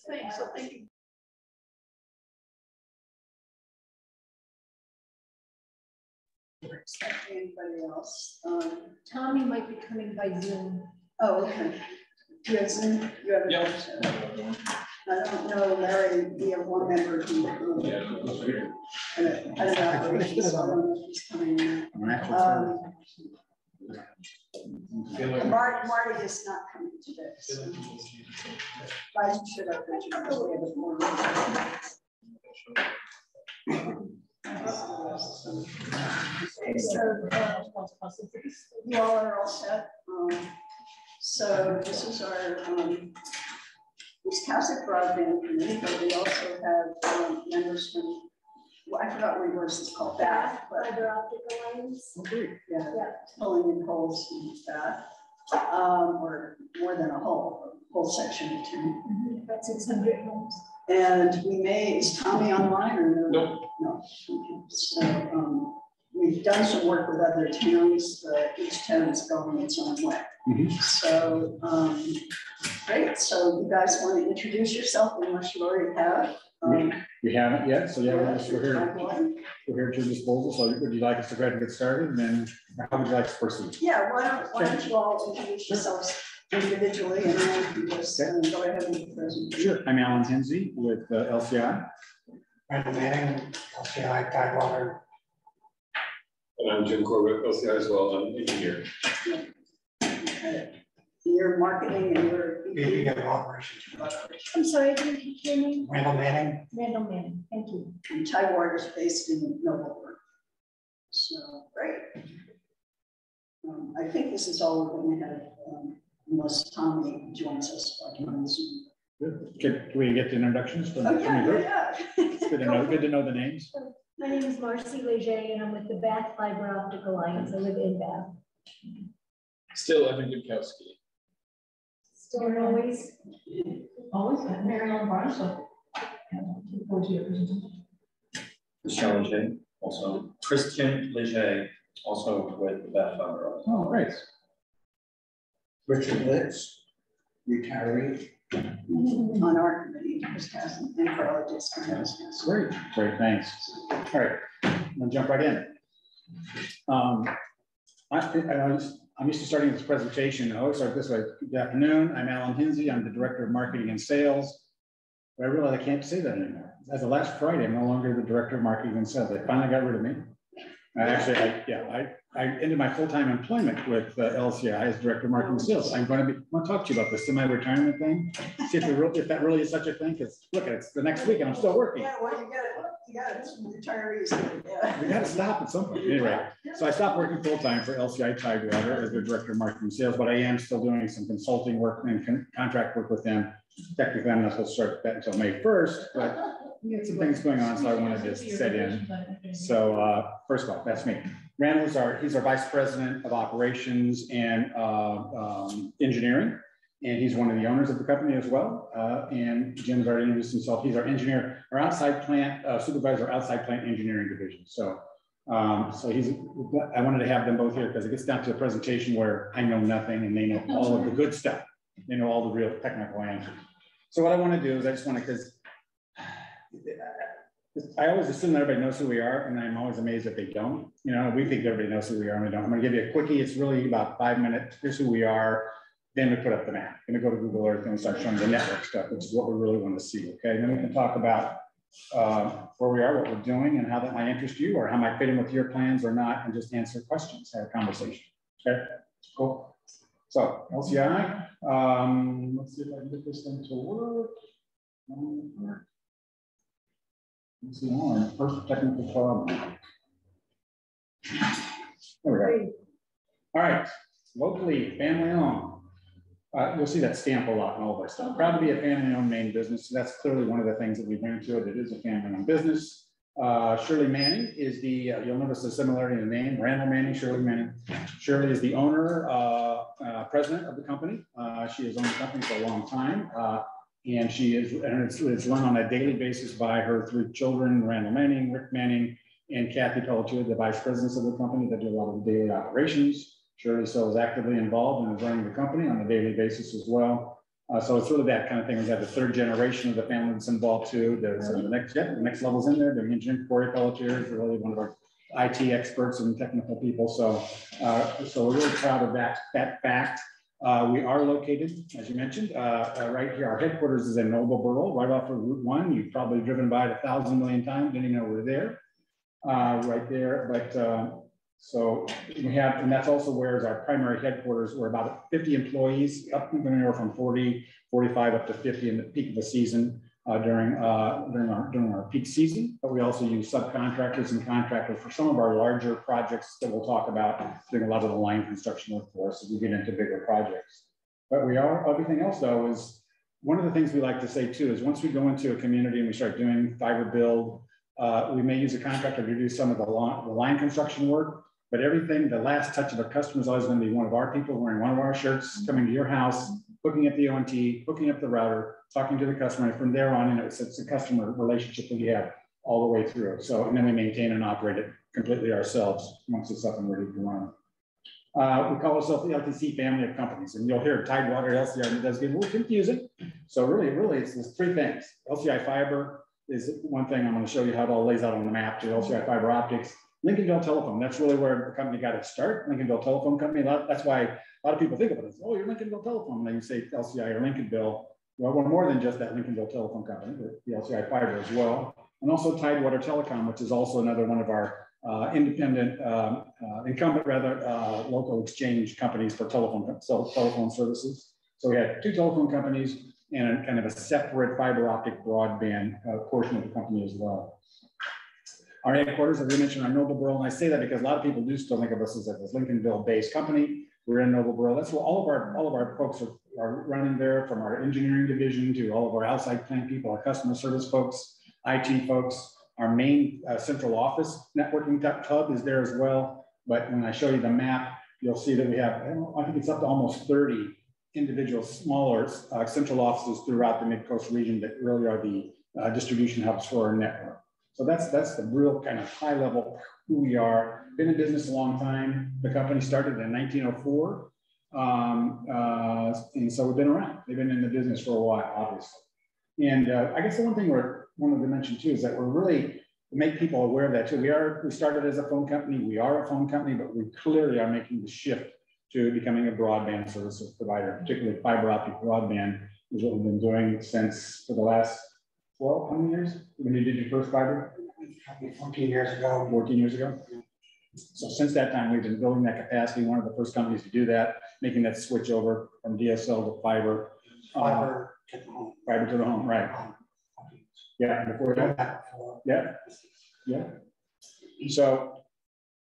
Thanks. So thank you. Anybody else? Tommy might be coming by Zoom. Oh, okay. You have Zoom? You have I don't know, Larry, we have one member who I don't know if he's coming in. Marty is not coming today. So. I should have put you you all are all set. So this is our Wisconsin Broadband Committee, but we also have members from, well, I forgot what yours is called, BAF, but fiber optic alliance. Yeah, pulling in holes in that, or more than a whole section of 10. About 600 homes. And we may, is Tommy online or no? Nope. No. Okay. So we've done some work with other towns, but each town is going its own way. So great. So you guys want to introduce yourself unless you already have? We haven't yet, so yeah, we're here at your disposal. So would you like us to go ahead and get started, and then how would you like to proceed? Yeah, why don't you all introduce yourselves individually, and then we can just go ahead and the presentation. Sure. I'm Alan Hinsey with LCI. Brandon Manning, LCI Tidewater. And I'm Jim Corbett, LCI as well. I'm engineer. Okay. Your marketing and your VP of operations. I'm sorry, I didn't catch your name. Randall Manning. Randall Manning. Thank you. And Tidewater is based in Noblesburg. So great. I think this is all we're going to have, unless Tommy joins us. Can we get the introductions? From yeah. Good to know the names. My name is Marcy Leger, and I'm with the Bath Fiber Optic Alliance. I live in Bath. Still Evan Gudkowski. Still always Mary Ellen Barnes. Michelle Leger, also Christian Leger, also with the Bath Fiber. Oh, great. Richard Litz, retiree. On our committee, Wisconsin, and Carla Discount. Great, thanks. All right, I'm gonna jump right in. I'm used to starting this presentation. I always start this way. Good afternoon. I'm Alan Hinsey. I'm the Director of Marketing and Sales. But I realize I can't say that anymore. As of last Friday, I'm no longer the Director of Marketing and Sales. They finally got rid of me. I ended my full-time employment with LCI as Director of Marketing and Sales. I want to talk to you about this semi-retirement thing. See if that really is such a thing. Because look, it's the next week and I'm still working. Yeah, well, you got retirees. Yeah. We got to stop at some point. Anyway, so I stopped working full-time for LCI Tidewater as the Director of Marketing and Sales, but I am still doing some consulting work and contract work with them. Technically, I'm not supposed to start that until May 1st, but we had some things going on, so I wanted to set in. So first of all, that's me. Randall is he's our Vice President of Operations and Engineering, and he's one of the owners of the company as well. And Jim's already introduced himself. He's our engineer, our outside plant supervisor, outside plant engineering division. So, I wanted to have them both here because it gets down to a presentation where I know nothing and they know all of the good stuff. They know all the real technical answers. So what I want to do is I just want to, because I always assume that everybody knows who we are, and I'm always amazed if they don't. You know, we think everybody knows who we are, and we don't. I'm going to give you a quickie. It's really about 5 minutes. Here's who we are. Then we put up the map. Then we go to Google Earth and we start showing the network stuff, which is what we really want to see. Okay. And then we can talk about where we are, what we're doing, and how that might interest you, or how it might fit in with your plans or not, and just answer questions, have a conversation. Okay. Cool. So LCI. Let's see if I can get this thing to work. Let's see, first technical problem. There we go. All right, locally, family owned. You'll see that stamp a lot in all of our stuff. Proud to be a family-owned main business. So that's clearly one of the things that we bring to it. It is a family-owned business. Shirley Manning is the, you'll notice the similarity in the name, Randall Manning, Shirley Manning. Shirley is the owner, president of the company. She has owned the company for a long time. And it's run on a daily basis by her 3 children, Randall Manning, Rick Manning, and Kathy Pelletier, the vice presidents of the company that do a lot of the daily operations. Shirley still is actively involved in running the company on a daily basis as well. So it's really that kind of thing. We have the third generation of the family that's involved too. There's the next level's in there. They're engineering horticulture, they're really one of our IT experts and technical people. So we're really proud of that fact. We are located, as you mentioned, right here. Our headquarters is in Noblesboro, right off of Route 1. You've probably driven by it 1,000 million times, didn't even know we're there, right there. But so we have, and that's also where is our primary headquarters. We're about 50 employees, up anywhere from 40, 45 up to 50 in the peak of the season during our peak season. But we also use subcontractors and contractors for some of our larger projects that we'll talk about, doing a lot of the line construction work for us as we get into bigger projects. But we are, everything else though is, one of the things we like to say too is once we go into a community and we start doing fiber build, we may use a contractor to do some of the line construction work, but everything, the last touch of a customer is always going to be one of our people wearing one of our shirts, coming to your house, hooking up the ONT, hooking up the router, talking to the customer. And from there on, it's a customer relationship that we have all the way through. So, and then we maintain and operate it completely ourselves once it's up and ready to run. We call ourselves the LTC family of companies, and you'll hear Tidewater, LCI, and it does get a little confusing. So really, it's three things. LCI fiber is one thing. I'm going to show you how it all lays out on the map. To LCI fiber optics, Lincolnville Telephone. That's really where the company got its start. Lincolnville Telephone Company. That's why a lot of people think of it as, oh, you're Lincolnville Telephone. And then you say LCI or Lincolnville. Well, we're more than just that Lincolnville Telephone Company, but the LCI fiber as well. And also Tidewater Telecom, which is also another one of our independent, incumbent rather, local exchange companies for telephone services. So we had two telephone companies and kind of a separate fiber optic broadband portion of the company as well. Our headquarters, as we mentioned, are Noblesboro, and I say that because a lot of people do still think of us as a Lincolnville-based company. We're in Noblesboro. That's where all of our folks are running there, from our engineering division to all of our outside plant people, our customer service folks, IT folks. Our main central office networking hub is there as well. But when I show you the map, you'll see that we have, I think it's up to almost 30 individual smaller central offices throughout the Mid-Coast region that really are the distribution hubs for our network. So that's the real kind of high level who we are. Been in business a long time. The company started in 1904. And so we've been around. They've been in the business for a while, obviously. And I guess the one thing we're wanted to mention too is that we're really make people aware of that too. We started as a phone company. We are a phone company, but we clearly are making the shift to becoming a broadband services provider, particularly fiber optic broadband is what we've been doing for the last, well, how many years? When you did your first fiber? 14 years ago. 14 years ago. So since that time, we've been building that capacity. One of the first companies to do that, making that switch over from DSL to fiber. Fiber to the home. Fiber to the home, right. Yeah, before that. Yeah. So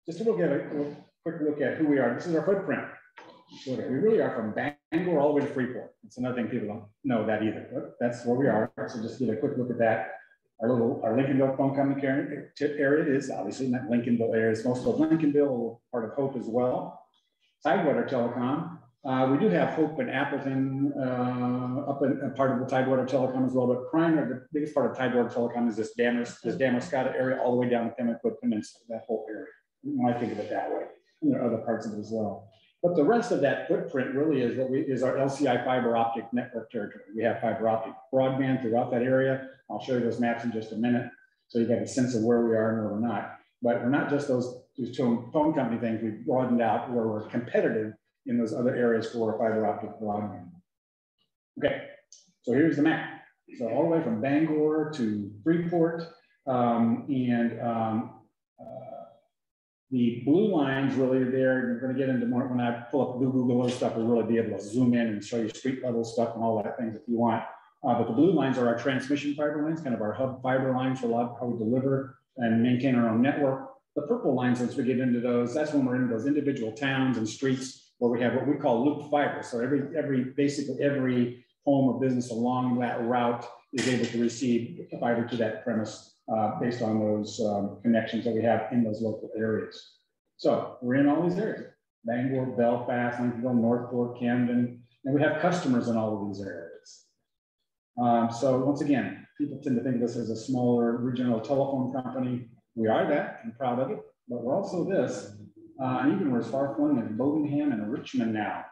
just to look at a quick look at who we are. This is our footprint. We really are from Bangor all the way to Freeport. It's another thing people don't know that either, but that's where we are. So just get a quick look at that. Our Lincolnville phone company area is obviously not Lincolnville area. It's most of Lincolnville, part of Hope as well. Tidewater Telecom. We do have Hope and Appleton up in part of the Tidewater Telecom as well, but the biggest part of Tidewater Telecom is this Damascata area all the way down the Pembroke Peninsula, that whole area. You might think of it that way. And there are other parts of it as well. But the rest of that footprint really is our LCI fiber optic network territory. We have fiber optic broadband throughout that area. I'll show you those maps in just a minute, so you get a sense of where we are and where we're not. But we're not just those two phone company things. We've broadened out where we're competitive in those other areas for fiber optic broadband. Okay, so here's the map. So all the way from Bangor to Freeport, the blue lines really are there. You're going to get into more when I pull up Google stuff. We'll really be able to zoom in and show you street level stuff and all that things if you want. But the blue lines are our transmission fiber lines, kind of our hub fiber lines for a lot of how we deliver and maintain our own network. The purple lines, once we get into those, that's when we're in those individual towns and streets where we have what we call loop fiber. So basically every home or business along that route is able to receive fiber to that premise based on those connections that we have in those local areas. So we're in all these areas: Bangor, Belfast, Lincolnville, Northport, Camden, and we have customers in all of these areas. So once again, people tend to think of us as a smaller regional telephone company. We are that, I'm proud of it, but we're also this. And even we're as far flung as Bodenham and Richmond now.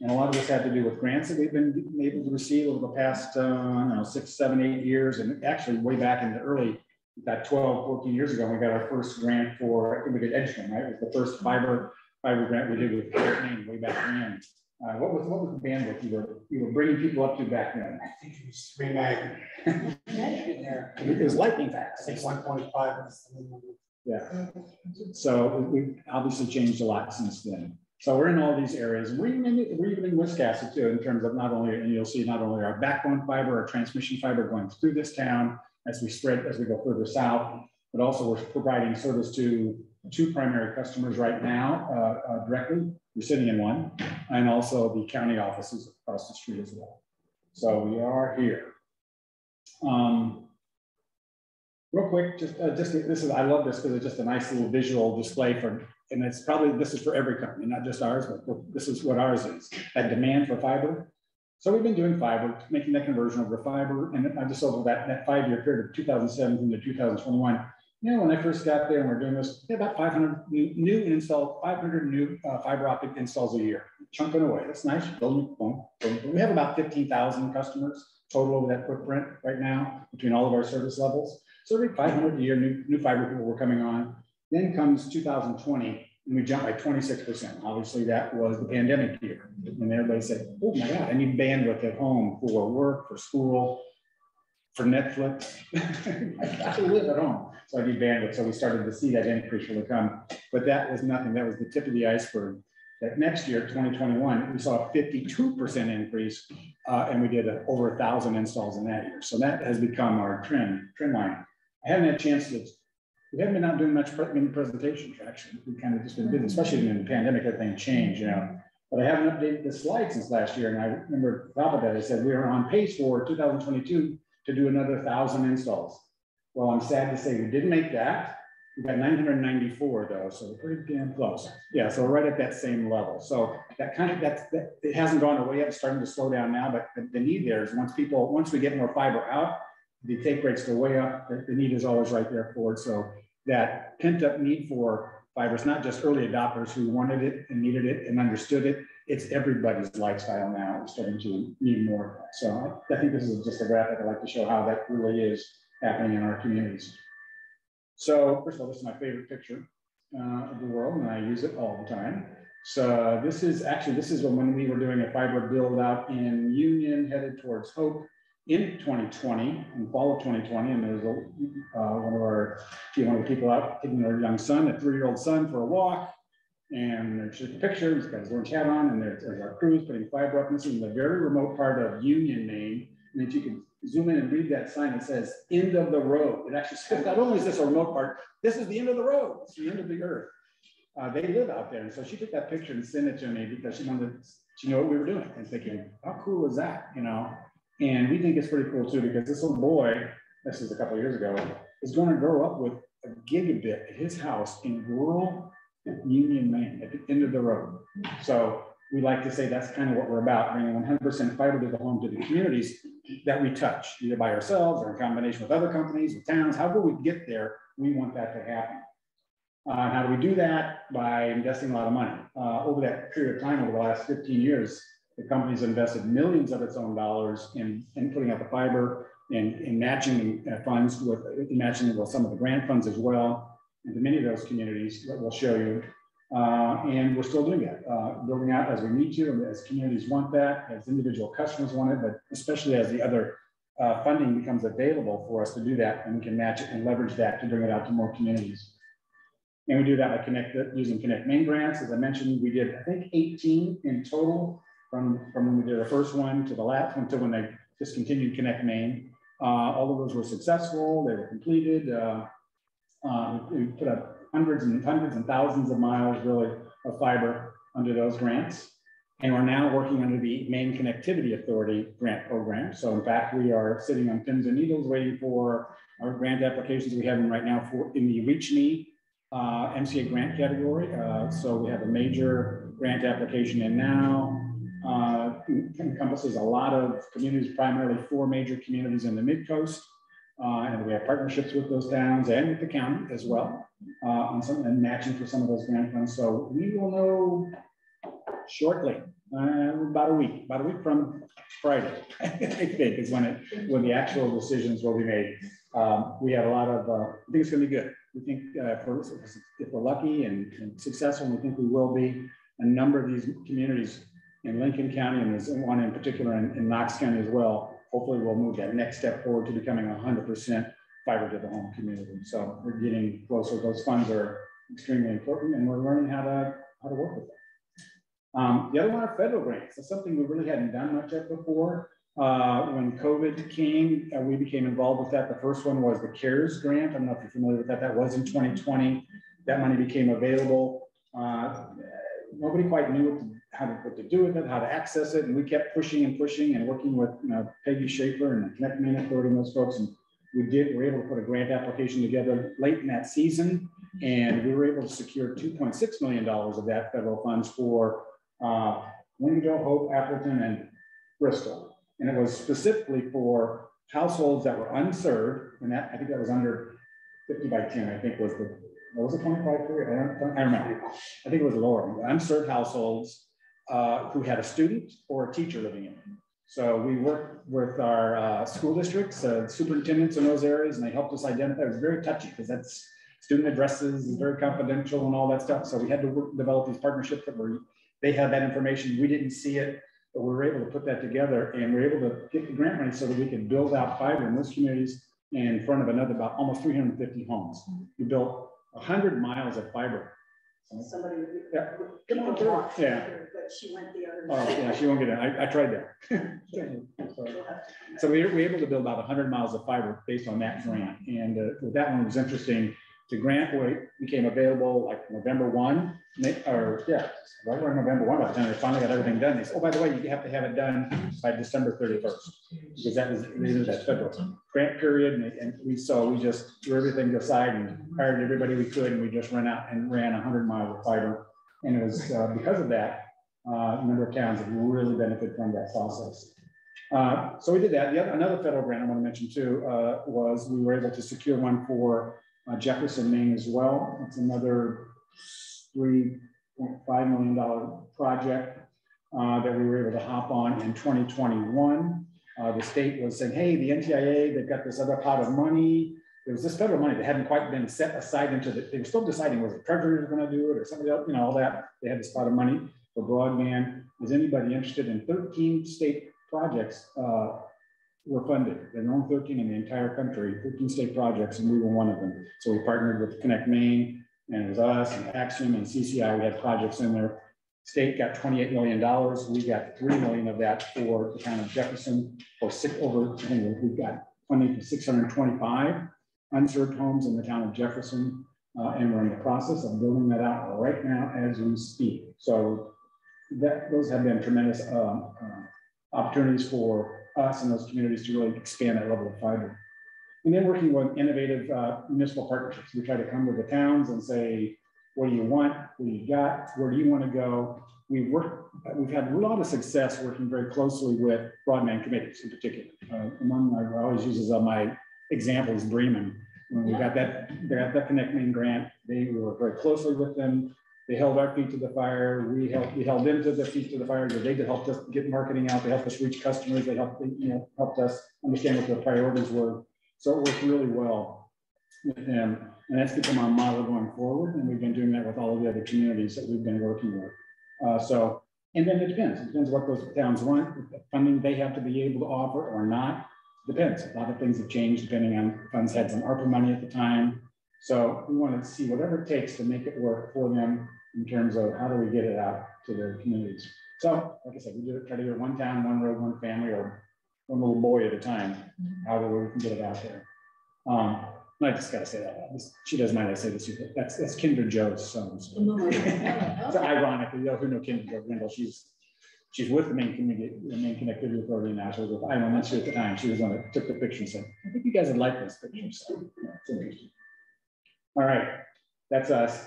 And a lot of this had to do with grants that we've been able to receive over the past, I don't know, 6, 7, 8 years. And actually way back in the early, about 12, 14 years ago, we got our first grant for, I think we did Edgerton, right? It was the first fiber grant we did with Maine way back then. What was the bandwidth you were bringing people up to back then? I think it was 3 meg. There. It was lightning I fast. think 1.5 was the minimum. Yeah. So we've obviously changed a lot since then. So we're in all these areas. We're even in Wiscasset too, in terms of not only, and you'll see not only our backbone fiber, our transmission fiber going through this town as we go further south, but also we're providing service to 2 primary customers right now directly. We're sitting in one, and also the county offices across the street as well. So we are here. Real quick, just this is, I love this because it's just a nice little visual display for, and it's probably, this is for every company, not just ours, but this is what ours is, that demand for fiber. So we've been doing fiber, making that conversion over to fiber, and I just over that 5-year period of 2017 to 2021. You know, when I first got there and we're doing this, about 500 new fiber optic installs a year, chunking away. That's nice. We have about 15,000 customers total over that footprint right now between all of our service levels. So every 500 a year, new fiber people were coming on. Then comes 2020, and we jumped by 26%. Obviously, that was the pandemic year. And everybody said, oh my God, I need bandwidth at home for work, for school, for Netflix. I have to live at home, so I need bandwidth. So we started to see that increase really come. But that was nothing. That was the tip of the iceberg. That next year, 2021, we saw a 52% increase, and we did over 1,000 installs in that year. So that has become our trend line. I haven't had a chance to, we haven't been out doing much presentations, actually. We've kind of just been busy, especially in the pandemic, everything changed, you know. But I haven't updated the slides since last year. And I remember at the top of that, I said we were on pace for 2022 to do another 1,000 installs. Well, I'm sad to say we didn't make that. We got 994 though, so we're pretty damn close. Yeah, so we're right at that same level. So that kind of, it hasn't gone away yet, it's starting to slow down now, but the need there is once we get more fiber out, the take rates go way up, the need is always right there for it. So that pent up need for fiber is not just early adopters who wanted it and needed it and understood it, it's everybody's lifestyle now. We're starting to need more of that. So I think this is just a graphic I'd like to show how that really is happening in our communities. So first of all, this is my favorite picture of the world, and I use it all the time. So this is when we were doing a fiber build out in Union, headed towards Hope in 2020, in fall of 2020, and there's one of the people out taking their young son, a 3-year-old son, for a walk, and there's just a picture. He's got his orange hat on, and there's our crews putting fiber up. And this is in the very remote part of Union, Maine. And if you can zoom in and read that sign, it says "End of the road." It actually says not only is this a remote part, this is the end of the road. It's the end of the earth. They live out there, and so she took that picture and sent it to me because she knew what we were doing. And thinking, how cool is that, you know? And we think it's pretty cool too, because this little boy, this is a couple of years ago, is going to grow up with a gigabit at his house in rural Union, Maine, at the end of the road. So we like to say that's kind of what we're about, bringing 100% fiber to the home to the communities that we touch, either by ourselves or in combination with other companies, with towns. However we get there, we want that to happen. How do we do that? By investing a lot of money. Over that period of time, over the last 15 years, the company's invested millions of its own dollars in putting out the fiber and in matching funds with some of the grant funds as well, into many of those communities that we'll show you. And we're still doing that, building out as we need to, and as communities want that, as individual customers want it, but especially as the other funding becomes available for us to do that, and we can match it and leverage that to bring it out to more communities. And we do that by using Connect Maine grants. As I mentioned, we did, I think, 18 in total from when we did our first one to the last one to when they discontinued Connect Maine. All of those were successful. They were completed. We put up hundreds and thousands of miles, really, of fiber under those grants. And we're now working under the Maine Connectivity Authority grant program. So in fact, we are sitting on pins and needles waiting for our grant applications we have them right now in the Reach Me MCA grant category. So we have a major grant application in now. It encompasses a lot of communities, primarily 4 major communities in the mid-coast. And we have partnerships with those towns and with the county as well, and matching for some of those grant funds. So we will know shortly About a week from Friday, I think is when the actual decisions will be made. We have a lot of, I think it's gonna be good. We think if we're lucky and successful, and we think we will be, a number of these communities in Lincoln County, and there's one in particular in Knox County as well, hopefully we'll move that next step forward to becoming 100% fiber to the home community. So we're getting closer. Those funds are extremely important, and we're learning how to work with them. The other one are federal grants. That's something we really hadn't done much of before. When COVID came, we became involved with that. The first one was the CARES grant. I don't know if you're familiar with that. That was in 2020. That money became available. Nobody quite knew what to do with it, how to access it, and we kept pushing and pushing and working with Peggy Schaefer and the Connect Main Authority and those folks, and we were able to put a grant application together late in that season, and we were able to secure $2.6 million of that federal funds for Winnebago, Hope, Appleton, and Bristol, and it was specifically for households that were unserved, and that I think that was under 50 by 10. I think was the. What was it, 25? I remember. I think it was lower. Unserved households who had a student or a teacher living in them. So we worked with our school districts, superintendents in those areas, and they helped us identify. It was very touchy because that's student addresses and very confidential and all that stuff. So we had to develop these partnerships that they had that information. We didn't see it, but we were able to put that together, and we were able to get the grant money so that we could build out fiber in those communities in front of another about almost 350 homes. We built 100 miles of fiber. Somebody, yeah, but she went the other way. Oh, yeah, she won't get it. I tried that. So we were able to build about 100 miles of fiber based on that grant. And with that one, it was interesting. The grant became available like November 1, right around November 1, by the time they finally got everything done. They said, oh, by the way, you have to have it done by December 31st, because that was that federal grant period. And we just threw everything aside and hired everybody we could, and we just ran 100 miles of fiber. And it was because of that, a number of towns have really benefited from that process. So we did that. Another federal grant I want to mention too was we were able to secure one for Jefferson, Maine as well. It's another $3.5 million project that we were able to hop on in 2021. The state was saying, hey, the NTIA, they've got this other pot of money. There was this federal money that hadn't quite been set aside they were still deciding, was the treasury going to do it or somebody else, all that. They had this pot of money for broadband. Is anybody interested in 13 state projects were funded? There were only 13 in the entire country, 13 state projects, and we were one of them. So we partnered with Connect Main, and it was us and Axiom and CCI. We had projects in there. State got $28 million. We got $3 million of that for the town of Jefferson. We've got funding for 625 unserved homes in the town of Jefferson, and we're in the process of building that out right now as we speak. So those have been tremendous opportunities for us and those communities to really expand that level of fiber. And then working with innovative municipal partnerships. We try to come to the towns and say, what do you want? What do you got? Where do you want to go? We've had a lot of success working very closely with broadband committees in particular. One I always use as my example is Bremen. When we got that Connect Main grant, we worked very closely with them. They held our feet to the fire. We held them to the feet to the fire. They helped us get marketing out. They helped us reach customers. They helped us understand what their priorities were. So it worked really well with them. And that's become our model going forward. And we've been doing that with all of the other communities that we've been working with. And then it depends. It depends what those towns want, the funding they have to be able to offer or not. Depends. A lot of things have changed depending on funds had some ARPA money at the time. So we want to see whatever it takes to make it work for them in terms of how do we get it out to their communities. So, like I said, we try to do it one town, one road, one family, or one little boy at a time, however we can get it out there. I just got to say that. She doesn't mind I say this, but that's Kinder Joe's son. So ironically, who know Kinder Joe Grindle? She's with the main connectivity authority now. She was with Iron Ministry at the time. She was one that took the picture and said, I think you guys would like this picture. So it's interesting. All right, that's us.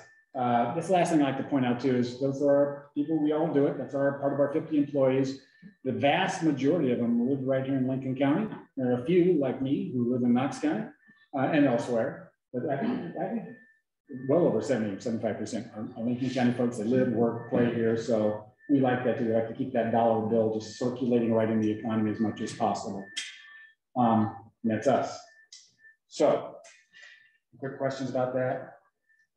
This last thing I like to point out too is those are people, we all do it. That's part of our 50 employees. The vast majority of them live right here in Lincoln County. There are a few like me who live in Knox County and elsewhere, but I think well over 70, 75% are Lincoln County folks that live, work, play here. So we like that too. We like to keep that dollar bill just circulating right in the economy as much as possible. And that's us. So, quick questions about that.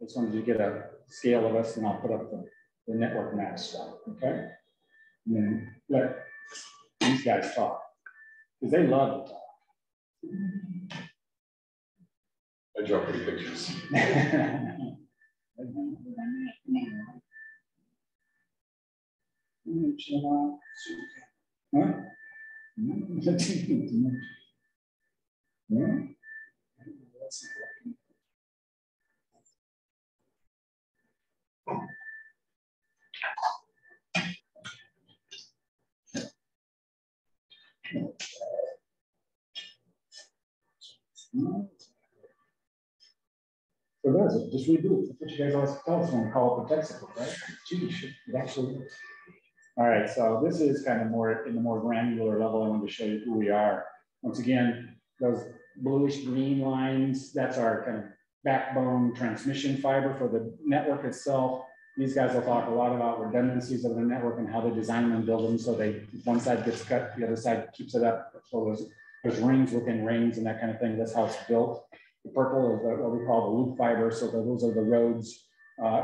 I just wanted you to get a scale of us, and I'll put up the network map stuff, okay? And then let these guys talk, because they love to talk. I draw pretty pictures. Huh? So that's it. Just redo it. That's what you guys always tell us when we call it the text book, right? Gee, it actually is. All right, so this is kind of more in the more granular level. I wanted to show you who we are. Once again, those bluish green lines, that's our kind of backbone transmission fiber for the network itself. These guys will talk a lot about redundancies of the network and how they design and build them. So they, if one side gets cut, the other side keeps it up. So there's rings within rings and that kind of thing. That's how it's built. The purple is what we call the loop fiber. So those are the roads,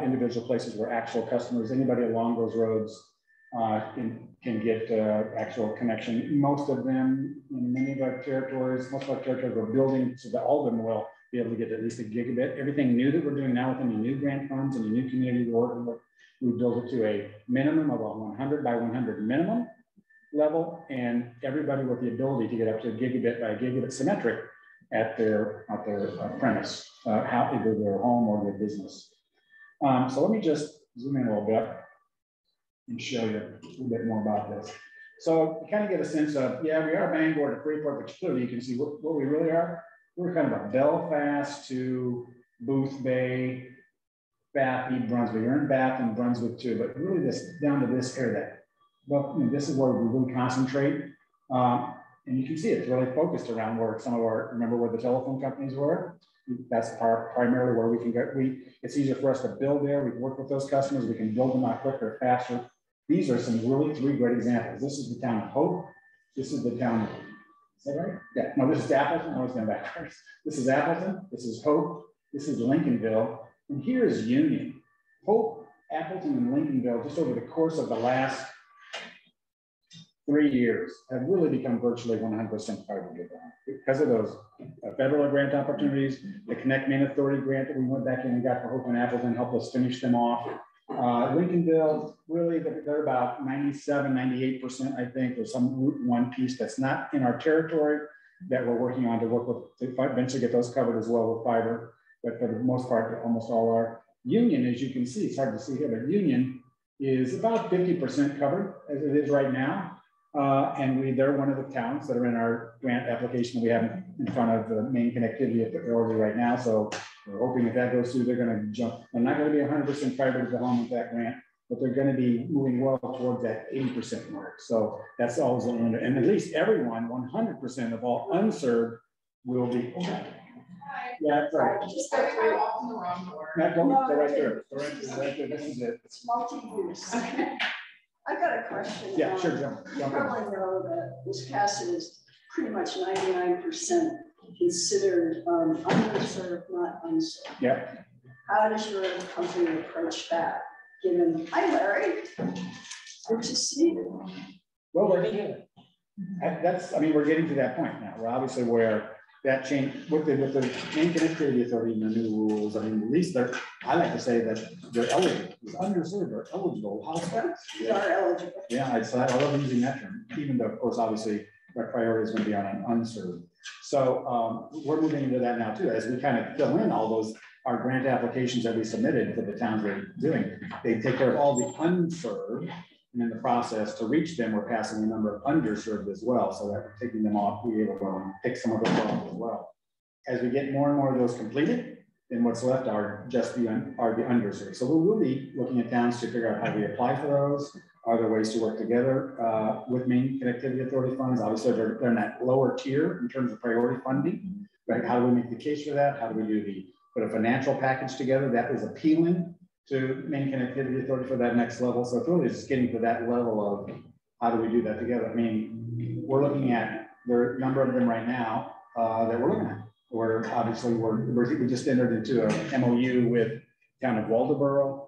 individual places where actual customers, anybody along those roads can get actual connection. Most of them, in many of our territories, most of our territories are building so that all of them will be able to get at least a gigabit. Everything new that we're doing now with any new grant funds and the new community we're working with, we build it to a minimum of a 100 by 100 minimum level, and everybody with the ability to get up to a gigabit by gigabit symmetric at their premise, either their home or their business. So let me just zoom in a little bit and show you a little bit more about this. So you kind of get a sense of, yeah, we are Bangor to Freeport, but clearly you can see what we really are. We're kind of a Belfast to Booth Bay, Bath, East Brunswick. You're in Bath and Brunswick too, but really this down to this area. Well, this is where we really concentrate. And you can see it's really focused around where some of our, remember where the telephone companies were? That's primarily where we can get, it's easier for us to build there. We can work with those customers. We can build them out quicker, faster. These are some really three great examples. This is the town of Hope. This is the town of, is that right? Yeah, no, this is Appleton. I was going backwards. This is Appleton. This is Hope. This is Lincolnville. And here is Union. Hope, Appleton, and Lincolnville, just over the course of the last 3 years, have really become virtually 100% fiber because of those federal grant opportunities, the Connect Main Authority grant that we went back in and got for Hope and Appleton, helped us finish them off. Lincolnville, really, they're about 97, 98%, I think. There's some Route 1 piece that's not in our territory that we're working on to work with, to eventually get those covered as well with fiber. But for the most part, almost all are. Union, as you can see, it's hard to see here, but Union is about 50% covered as it is right now. And they're one of the towns that are in our grant application that we have in front of the main connectivity priority right now. So we're hoping if that goes through, they're going to jump. They're not going to be 100% fiber to the home with that grant, but they're going to be moving well towards that 80% mark. So that's always a limit. And at least everyone, 100% of all unserved will be. Yeah, that's right. Just go through, walk in the wrong door. They're right there. They're right there. This is it. It's multi-use. I've got a question. Yeah, sure, jump You probably know that Wisconsin is pretty much 99% considered underserved, not unserved. Yeah. How does your company approach that? Given, hi Larry, good to see you. Well, we're getting I mean, we're getting to that point now. We're obviously where that change with the main connectivity authority and the new rules. I mean, at least I like to say that they're eligible, underserved or eligible households. You are eligible. Yeah, I love using that term, even though, of course, obviously, our priority is going to be on an unserved. So we're moving into that now too, as we kind of fill in all those our grant applications that we submitted for the towns we're doing. They take care of all the unserved. And in the process to reach them, we're passing a number of underserved as well, so that we're taking them off, we're able to pick some of those off as well. As we get more and more of those completed, then what's left are just the underserved. So we'll be looking at towns to figure out how we apply for those. Are there ways to work together with main connectivity authority funds? Obviously, they're in that lower tier in terms of priority funding. Right? How do we make the case for that? How do we put a financial package together that is appealing to main connectivity authority for that next level. So it's really just getting to that level of how do we do that together? I mean, we're looking at, there are a number of them right now that we're looking at. We just entered into a MOU with town of Waldoboro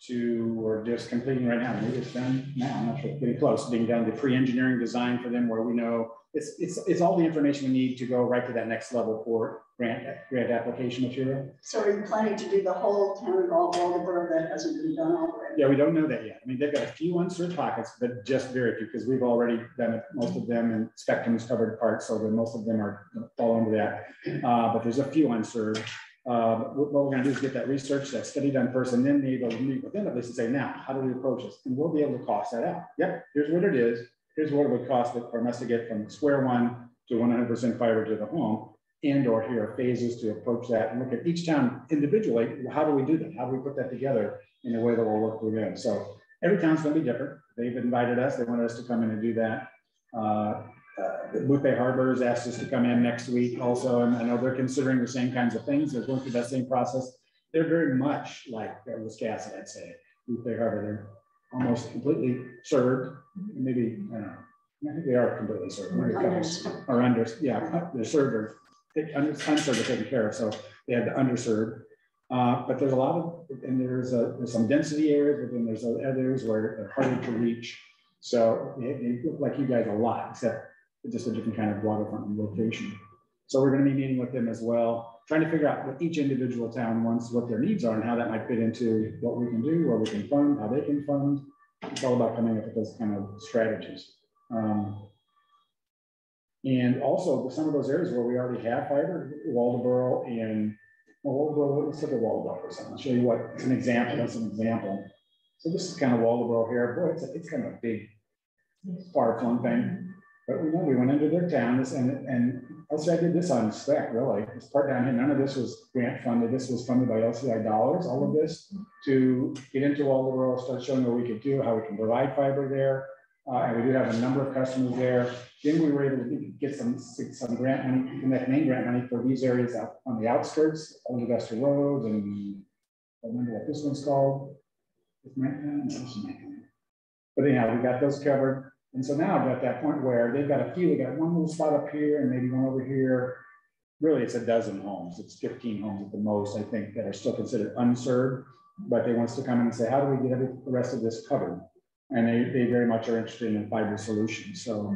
we're just completing right now. Maybe it's done now, I'm not sure, getting close, being done the pre-engineering design for them where we know it's all the information we need to go right to that next level for grant application material. So are you planning to do the whole town of Waldoboro that hasn't been done already? Yeah, we don't know that yet. I mean, they've got a few unserved pockets, but just very few, because we've already done it, most of them, and Spectrum is covered parts, so that most of them are fall into that. But there's a few unserved. What we're going to do is get that research, that study done first, and then be able to meet with them at least and say, now, how do we approach this? And we'll be able to cost that out. Yep, here's what it is. Here's what it would cost for us to get from square one to 100% fiber to the home, and/or here are phases to approach that and look at each town individually. How do we do that? How do we put that together in a way that will work for them? So every town's going to be different. They've invited us. They wanted us to come in and do that. Lupe Harbor has asked us to come in next week also, and I know they're considering the same kinds of things. They're going through that same process. They're very much like Wisconsin, I'd say. Lupe Harbor, they're almost completely served. Maybe, I don't know, I think they are completely served. Or under, yeah, they're served or unserved are taken care of. So they have the underserved. But there's a lot of, and there's some density areas, but then there's others where they're harder to reach. So they look like you guys a lot, except just a different kind of waterfront location. So we're going to be meeting with them as well, trying to figure out what each individual town wants, what their needs are, and how that might fit into what we can do, what we can fund, how they can fund. It's all about coming up with those kind of strategies. And also some of those areas where we already have fiber, Waldoboro and Waldoboro, let's look at Waldoboro or something. I'll show you what, it's an example, that's an example. So this is kind of Waldoboro here. Boy, it's kind of a big, far-flung thing. But we know we went into their town, and LCI did this on spec, really. This part down here, none of this was grant funded. This was funded by LCI dollars, all of this, to get into Waldoboro, start showing what we could do, how we can provide fiber there. And we do have a number of customers there. Then we were able to get some grant money, connect main grant money for these areas out on the outskirts, on Augusta Road, and I remember what this one's called. But anyhow, we got those covered. And so now we're at that point where they've got we got one little spot up here and maybe one over here. Really, it's a dozen homes. It's 15 homes at the most, I think, that are still considered unserved, but they want us to come in and say, how do we get the rest of this covered? And they very much are interested in fiber solutions. So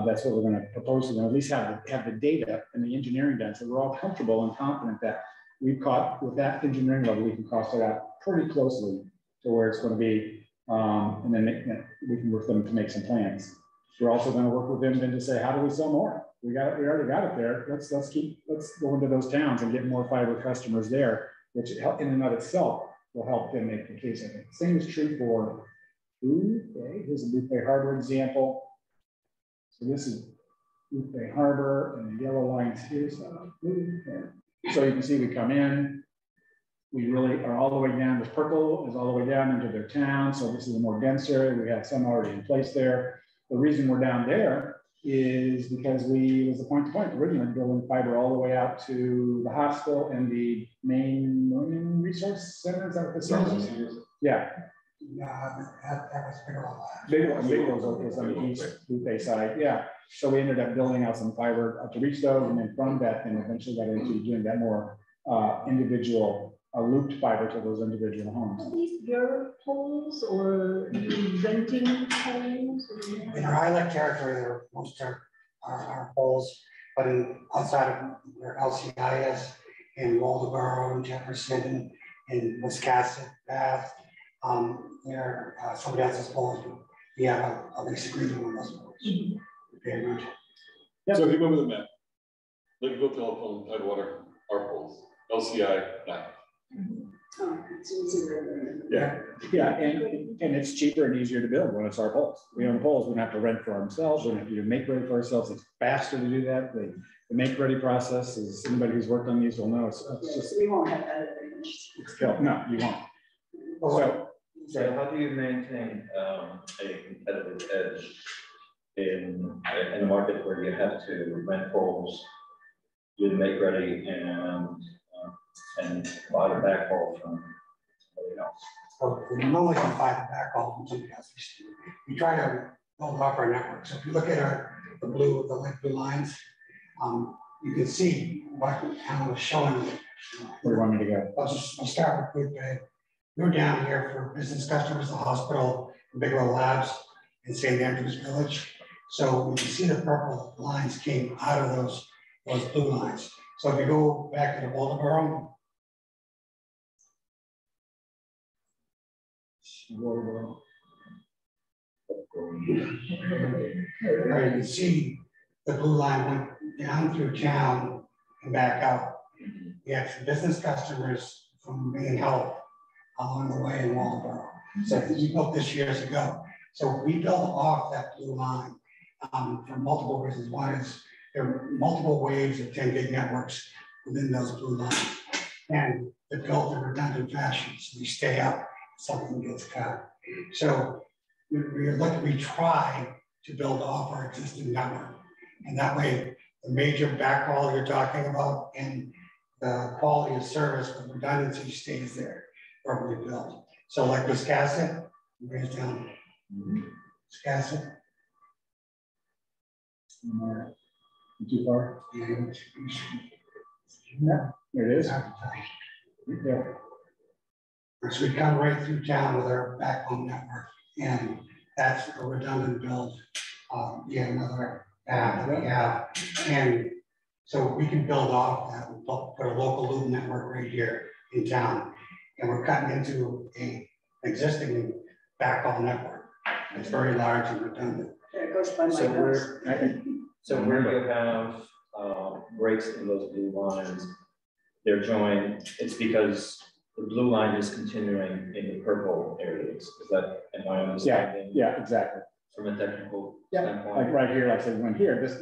that's what we're going to propose to them, at least have the data and the engineering done. So we're all comfortable and confident that we've caught with that engineering level, we can cost it out pretty closely to where it's going to be. And then we can work with them to make some plans. We're also going to work with them then to say, how do we sell more? We already got it there. Let's go into those towns and get more fiber customers there, which in and of itself will help them make the case. I think same is true for food. Okay, here's a Lupe Harbor example. So this is Lupe Harbor, and the yellow lines here. So you can see we come in. We really are all the way down. This purple is all the way down into their town. So this is a more dense area. We have some already in place there. The reason we're down there is because we was the point-to-point originally building fiber all the way out to the hospital and the main Marine Resource Center. Is that what this is? Yeah. That was bigger on that. Big was on the east Lupe side. Yeah. So we ended up building out some fiber to reach those, and then from that, then eventually got into doing that more individual looped fiber to those individual homes. Are these your poles or you renting poles? In our highlight territory, most are our poles, but outside of where LCI is, in Waldoboro and Jefferson, in Wisconsin, Bath, where somebody else's poles, we have a lease agreement on those poles. So if you remember the map, Lakeville Telephone, Tidewater, our poles, LCI, black. Oh, it's easier. Yeah, and it's cheaper and easier to build when it's our poles. We own poles, we don't have to rent for ourselves, we don't have to make ready for ourselves. It's faster to do that. The make ready process is, anybody who's worked on these will know. It's just, we won't have that advantage. No, you won't. So how do you maintain a competitive edge in a market where you have to rent poles, do the make ready, and buy the backhaul from everybody else. So we normally can buy the backhaul from somebody else. We try to build up our network. So if you look at the light blue lines, you can see what town was showing. Where do you want me to go? I'll start with Broadband. We're down here for business customers, the hospital, Bigelow Labs, in St. Andrews Village. So you can see the purple lines came out of those blue lines. So if you go back to the Waldeboro, you can see the blue line went down through town and back out. We have some business customers from Maine Health along the way in Waldeboro. So we built this years ago. So we built off that blue line for multiple reasons. One is there are multiple waves of 10 gig networks within those blue lines. And they're built in redundant fashion. So we stay up, something gets cut. So we try to build off our existing network. And that way, the major backhaul you're talking about and the quality of service, the redundancy stays there where we build. So like Wiscasset, bring it down. Wiscasset. Too far? Yeah, There it is. yeah. So we come right through town with our backbone network, and that's a redundant build. Yet another path that we have, and so we can build off that. We put a local loop network right here in town, and we're cutting into an existing backhaul network. It's very large and redundant. It goes by my So house. So where you have breaks in those blue lines, they're joined, it's because the blue line is continuing in the purple areas. Is that, am I understanding? Yeah, exactly. From a technical Yeah, standpoint? like right here, like I said, when here, there's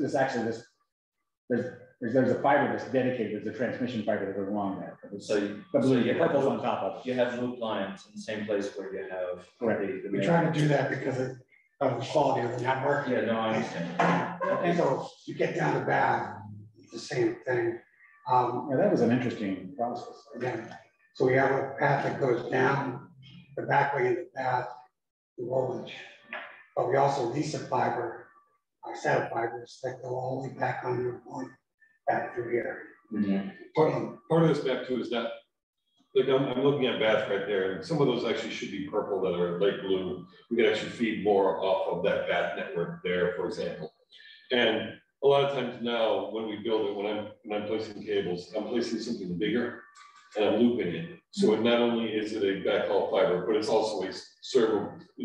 a fiber that's dedicated, there's a transmission fiber that goes along there. So you, The blue, you have purple's on top of it. You have loop lines in the same place where you have the We try to do that because of the quality of the network. Yeah, no, I understand. And so you get down the back, it's the same thing. Yeah, that was an interesting process. Again, so we have a path that goes down the back way in the path to Woolwich. But we also lease a fiber, a set of fibers that go all the way back on your point back through here. Part of this back too is that, like I'm looking at Bath right there, and some of those actually should be purple that are light blue. We can actually feed more off of that Bath network there, for example. And a lot of times now, when we build it, when I'm placing cables, I'm placing something bigger and I'm looping it. So it not only is it a backhaul fiber, but it's also a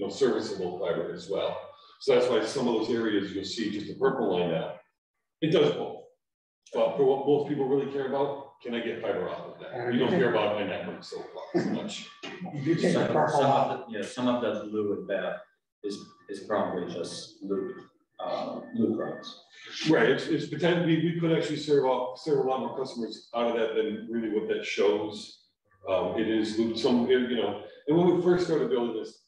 serviceable fiber as well. So that's why some of those areas you'll see just a purple line now. It does both. But for what most people really care about, can I get fiber off of that? You don't care about my network so much. You take the purple off. Some of that blue and Bath is probably just loop runs. Right, it's potentially, we could actually serve a lot more customers out of that than really what that shows. It is loops, and when we first started building this,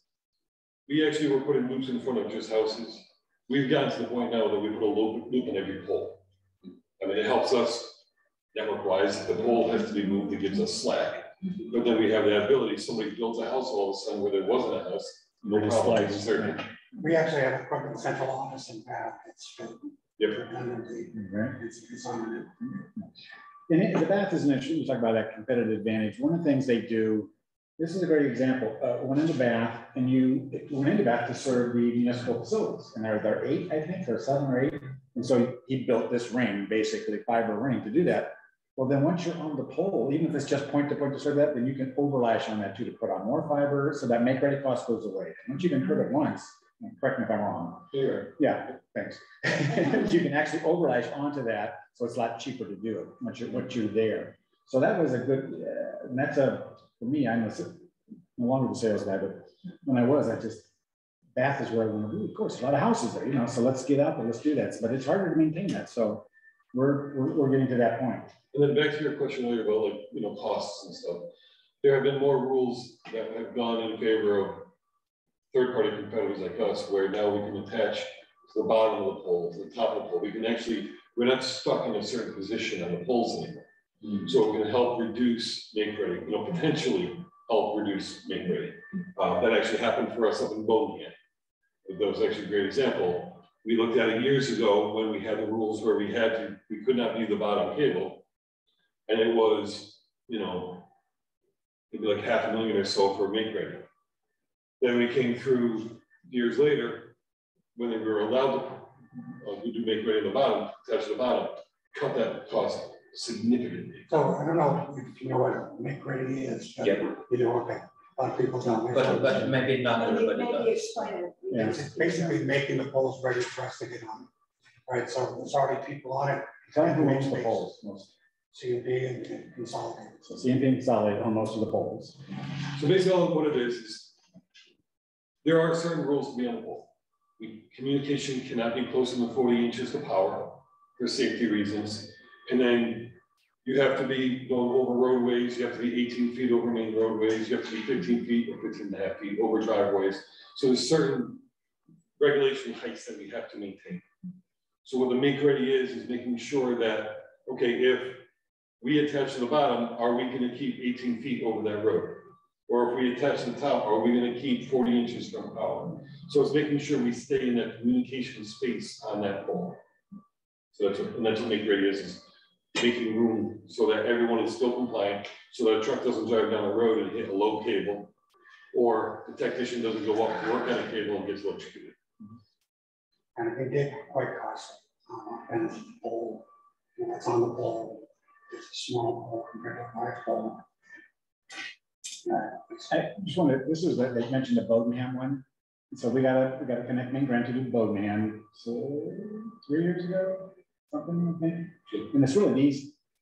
we actually were putting loops in front of just houses. We've gotten to the point now that we put a loop in every pole. I mean, it helps us network-wise. The pole has to be moved, it gives us slack. But then we have the ability, somebody builds a house all of a sudden where there wasn't a house, no problem inserting. We actually have equipment central office in Bath. It's Yep. redundancy. It's on it. And the Bath is an interesting, you talk about that competitive advantage. One of the things they do, this is a great example. Went into Bath and you went into Bath to serve the municipal facilities. And there are 8, I think, or 7 or 8. And so he built this ring, basically fiber ring to do that. Well, then once you're on the pole, even if it's just point to serve that, then you can overlash on that too, to put on more fiber. So that make ready cost goes away. Once you can put it once, correct me if I'm wrong. Yeah, thanks. You can actually overlash onto that. So it's a lot cheaper to do it once you're there. So that was a good, and that's for me, I'm no longer the sales guy, but when I was, Bath is where I want to be. Of course, a lot of houses there, so let's get out there, let's do that. But it's harder to maintain that. So we're getting to that point. And then back to your question earlier about costs and stuff. There have been more rules that have gone in favor of third-party competitors like us, where now we can attach to the bottom of the pole, to the top of the pole. We can actually, we're not stuck in a certain position on the poles anymore. So it can help reduce make ready, potentially help reduce make ready. That actually happened for us up in Bonehead. That was actually a great example. We looked at it years ago when we had the rules where we could not view the bottom cable. And it was, you know, maybe like $500,000 or so for make ready. Then we came through years later when we were allowed to do make ready on the bottom, touch the bottom, cut that cost significantly. So I don't know if you know what make ready is, but Yeah. you know, okay, a lot of people don't. But maybe not everybody Maybe does. explain it. Yeah. It's basically making the poles ready for us to get on. Right, so there's already people on it. Tell me who owns the poles. Most. CUP and Consolidated. So CMP and Consolidated on most of the poles. So basically what it is there are certain rules to be on the pole. Communication cannot be closer than 40 inches to power for safety reasons. And then you have to be going over roadways, you have to be 18 feet over main roadways, you have to be 15 feet or 15.5 feet over driveways. So there's certain regulation heights that we have to maintain. So what the make ready is making sure that, okay, if we attach to the bottom, are we going to keep 18 feet over that road? Or if we attach to the top, are we going to keep 40 inches from power? So it's making sure we stay in that communication space on that pole. So that's what make ready is making room so that everyone is still compliant, so that a truck doesn't drive down the road and hit a low cable, or the technician doesn't go up to work on a cable and gets electrocuted. And it did quite costly. And the pole, it's on the pole. It's a small pole compared to a large pole. I just wanted, this is that they mentioned the Bodenham one. So we got a connect main grant to do Bodenham, so 3 years ago, something, I think. And it's really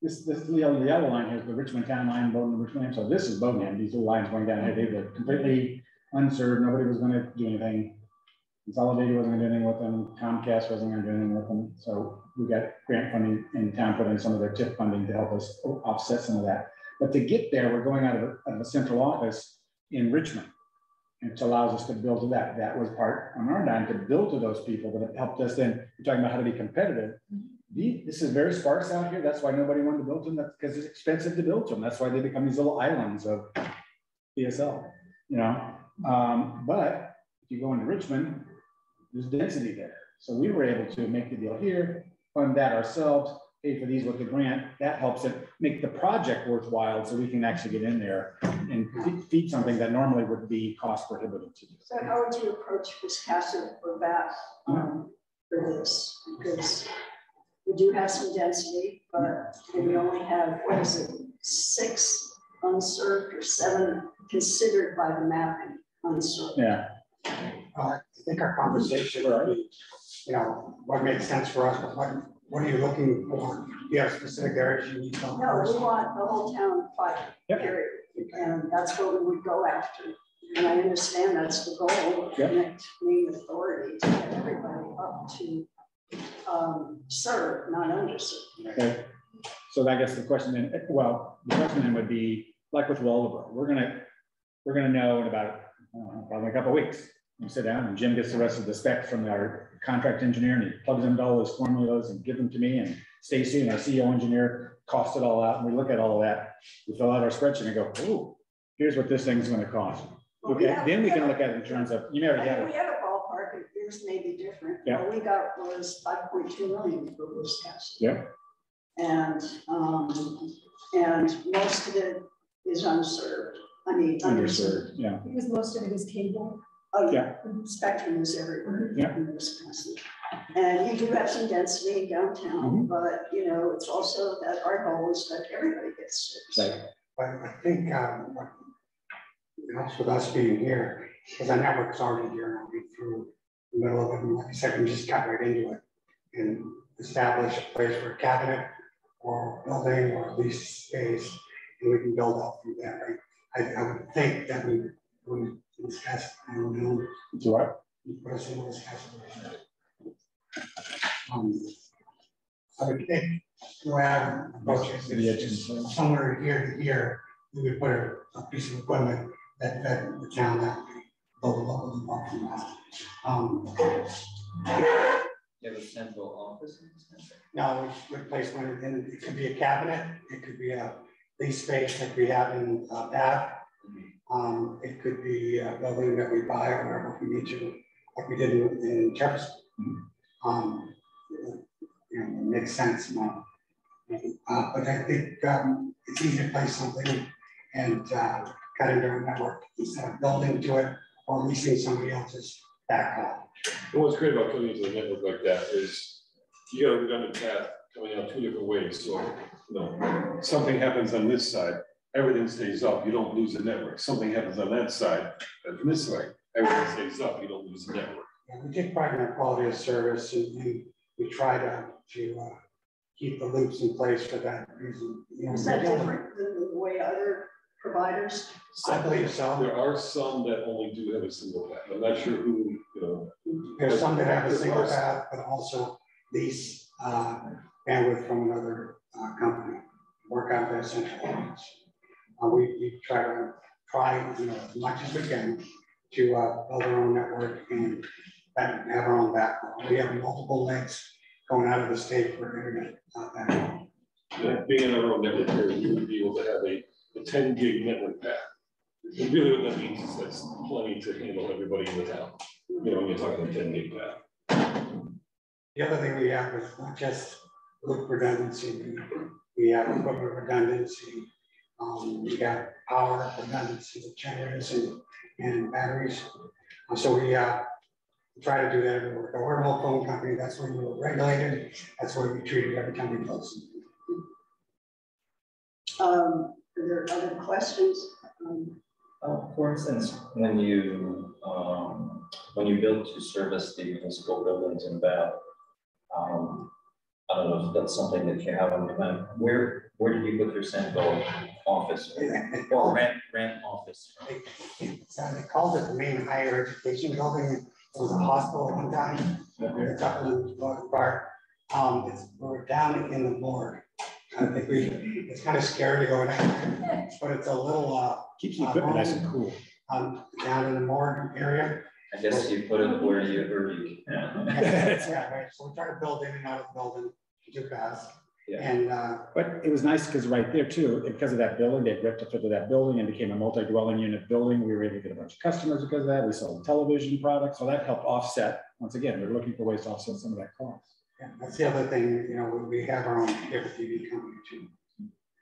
this yellow line here is the Richmond Town line, Bowden, Richmond. So this is Bodenham. These little lines going down here, they were completely unserved. Nobody was going to do anything. Consolidated wasn't going to do anything with them. Comcast wasn't going to do anything with them. So we got grant funding and town put in some of their TIP funding to help us offset some of that. But to get there, we're going out of a central office in Richmond. And it allows us to build to that. That was part on our dime to build to those people that have helped us. Then you're talking about how to be competitive. This is very sparse out here. That's why nobody wanted to build them. That's because it's expensive to build them. That's why they become these little islands of DSL, you know. But if you go into Richmond, there's density there. So we were able to make the deal here, fund that ourselves, pay for these with the grant. That helps it make the project worthwhile so we can actually get in there and feed something that normally would be cost prohibitive to do. So how would you approach Wiscasset or Bath for this? Because we do have some density, but we only have, 6 unserved or 7 considered by the mapping unserved. Yeah. I think our conversation would be, you know, what makes sense for us, but what are you looking for? Do you have specific areas you need to know? No, we want the whole town fight, period. And that's what we would go after. And I understand that's the goal of Connect Main Authority, to get everybody up to serve, not underserved. Okay. So I guess the question then, well, the question then would be like with Waldeboro, we're gonna know in about probably a couple of weeks. We sit down and Jim gets the rest of the specs from our contract engineer and he plugs into all those formulas and give them to me, and Stacy and our CEO engineer cost it all out, and we look at all of that. We fill out our spreadsheet and go, oh, here's what this thing's going to cost. Well, Okay, then we can look at it in terms of, you already have we it. had a ballpark, yours may be different. Yeah. What we got was 5.2 million for Wiscasset. Yeah. And most of it is unserved. I mean, Underserved, yeah. Because most of it is cable. Oh, Yeah. Spectrum is everywhere. Yeah. In Wisconsin. And you do have some density downtown, but you know, it's also that our goal is that everybody gets service. Right. But I think what helps with us being here is our network's already here, and I'll be through the middle of it. And like I said, we just got right into it and establish a place for a cabinet or building or at least space, and we can build out from there. Right? I would think that we would discuss, I don't know. Do what? Put us in this category. I would think the way I would approach it is somewhere here to here, we would put a piece of equipment that the town that would be local parking lot. You have a central office in this country? No, we place one in, it could be a cabinet, it could be a lease space like we have in Bath, It could be a building that we buy or wherever we need to, like we did in Jefferson. It makes sense now. But I think it's easy to place something and cut into a network instead of building to it or leasing somebody else's backhaul. And what's great about coming into a network like that is you got a redundant path coming out 2 different ways. So, something happens on this side, everything stays up, you don't lose the network. Something happens on that side, and from this way, everything stays up, you don't lose the network. Yeah, we take pride in our quality of service, and we try to keep the loops in place for that reason. Is that different than the way other providers? I believe so. There are some that only do have a single path. I'm not sure who, There's some that have a single path, but also lease bandwidth from another company, work out their central areas. We try as much as we can to build our own network and have our own backbone. We have multiple links going out of the state for internet backbone. Yeah, being in our own network here, we would be able to have a 10 gig network path. And really what that means is that's plenty to handle everybody in the town. When you're talking a 10 gig path. The other thing we have is not just loop redundancy, we have equipment redundancy, we got power redundancy with generators and batteries. So we try to do that everywhere. But we're a whole phone company, that's where we were regulated, that's where we treated every time we close. Are there other questions? For instance, when you build to service the municipal buildings in Bath, I don't know if that's something that you have on the map. Where did you put your central office or rent office? They called it the main higher education building. It was a hospital at one time. It's up in the park. We're down in the morgue. I think it's kind of scary to go in there, but it's a little keeps the equipment nice and cool. Down in the morgue area. I guess you put it where you can. Yeah, right. So we try to build in and out of the building too fast. Yeah. And but it was nice because right there too, because of that building, they retrofitted that building and became a multi-dwelling unit building. We were able to get a bunch of customers because of that. We sold television products, so that helped offset. Once again, we're looking for ways to offset some of that cost. Yeah, that's the other thing. We have our own cable TV company too.